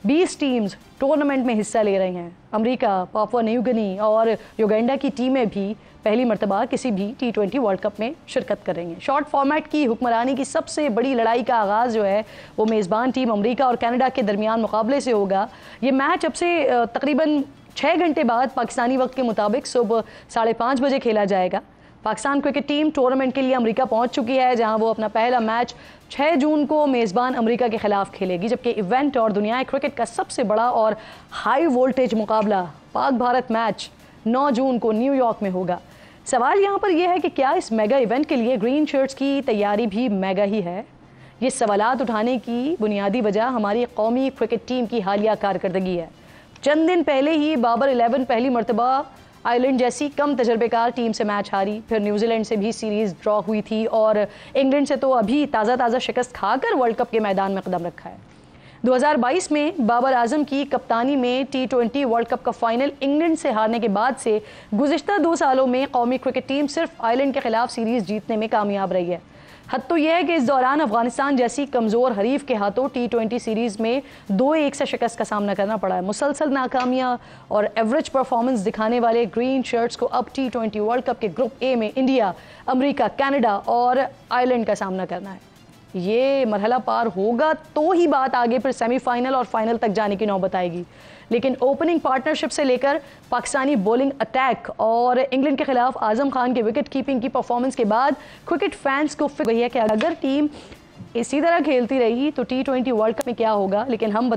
20 टीम्स टूर्नामेंट में हिस्सा ले रही हैं। अमेरिका, पापुआ न्यू गिनी और युगांडा की टीमें भी पहली मरतबा किसी भी T20 वर्ल्ड कप में शिरकत करेंगे। शॉर्ट फॉर्मेट की हुक्मरानी की सबसे बड़ी लड़ाई का आगाज़ जो है वो मेज़बान टीम अमेरिका और कनाडा के दरमियान मुकाबले से होगा। ये मैच अब से तकरीबन 6 घंटे बाद पाकिस्तानी वक्त के मुताबिक सुबह 5:30 बजे खेला जाएगा। पाकिस्तान क्रिकेट टीम टूर्नामेंट के लिए अमेरिका पहुंच चुकी है, जहां वो अपना पहला मैच 6 जून को मेज़बान अमेरिका के खिलाफ खेलेगी, जबकि इवेंट और दुनिया क्रिकेट का सबसे बड़ा और हाई वोल्टेज मुकाबला पाक भारत मैच 9 जून को न्यूयॉर्क में होगा। सवाल यहाँ पर यह है कि क्या इस मेगा इवेंट के लिए ग्रीन शर्ट्स की तैयारी भी मेगा ही है? ये सवालात उठाने की बुनियादी वजह हमारी कौमी क्रिकेट टीम की हालिया कारकर्दगी है। चंद दिन पहले ही बाबर 11 पहली मरतबा आयरलैंड जैसी कम तजर्बेकार टीम से मैच हारी, फिर न्यूजीलैंड से भी सीरीज़ ड्रॉ हुई थी और इंग्लैंड से तो अभी ताज़ा शिकस्त खाकर वर्ल्ड कप के मैदान में कदम रखा है। 2022 में बाबर आजम की कप्तानी में T20 वर्ल्ड कप का फाइनल इंग्लैंड से हारने के बाद से गुज़िश्ता 2 सालों में कौमी क्रिकेट टीम सिर्फ आयरलैंड के खिलाफ सीरीज़ जीतने में कामयाब रही है। हद तो यह है कि इस दौरान अफगानिस्तान जैसी कमज़ोर हरीफ के हाथों T20 सीरीज़ में 2-1 से शिकस्त का सामना करना पड़ा है। मुसलसल नाकामियाँ और एवरेज परफॉर्मेंस दिखाने वाले ग्रीन शर्ट्स को अब T20 वर्ल्ड कप के ग्रुप ए में इंडिया, अमेरिका, कनाडा और आयरलैंड का सामना करना है। ये मरहला पार होगा तो ही बात आगे फिर सेमीफाइनल और फाइनल तक जाने की नौबत आएगी। लेकिन ओपनिंग पार्टनरशिप से लेकर पाकिस्तानी बॉलिंग अटैक और इंग्लैंड के खिलाफ आजम खान के विकेट कीपिंग की परफॉर्मेंस के बाद क्रिकेट फैंस को फिक्र है कि अगर टीम इसी तरह खेलती रही तो T20 वर्ल्ड कप में क्या होगा। लेकिन हम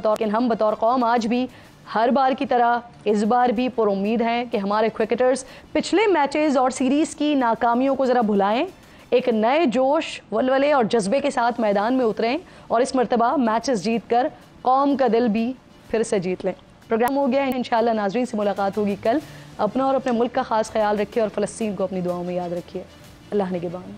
बतौर कौम आज भी हर बार की तरह इस बार भी पुरुम्मीद हैं कि हमारे क्रिकेटर्स पिछले मैचेस और सीरीज़ की नाकामियों को ज़रा भुलाएं, एक नए जोश, वलवले और जज्बे के साथ मैदान में उतरें और इस मरतबा मैचेस जीत कर कौम का दिल भी फिर से जीत लें। प्रोग्राम हो गया है। इंशाअल्लाह नाज़रीन से मुलाकात होगी कल। अपना और अपने मुल्क का ख़ास ख्याल रखिए और फ़लस्तीन को अपनी दुआओं में याद रखिए। अल्लाह निगहबान।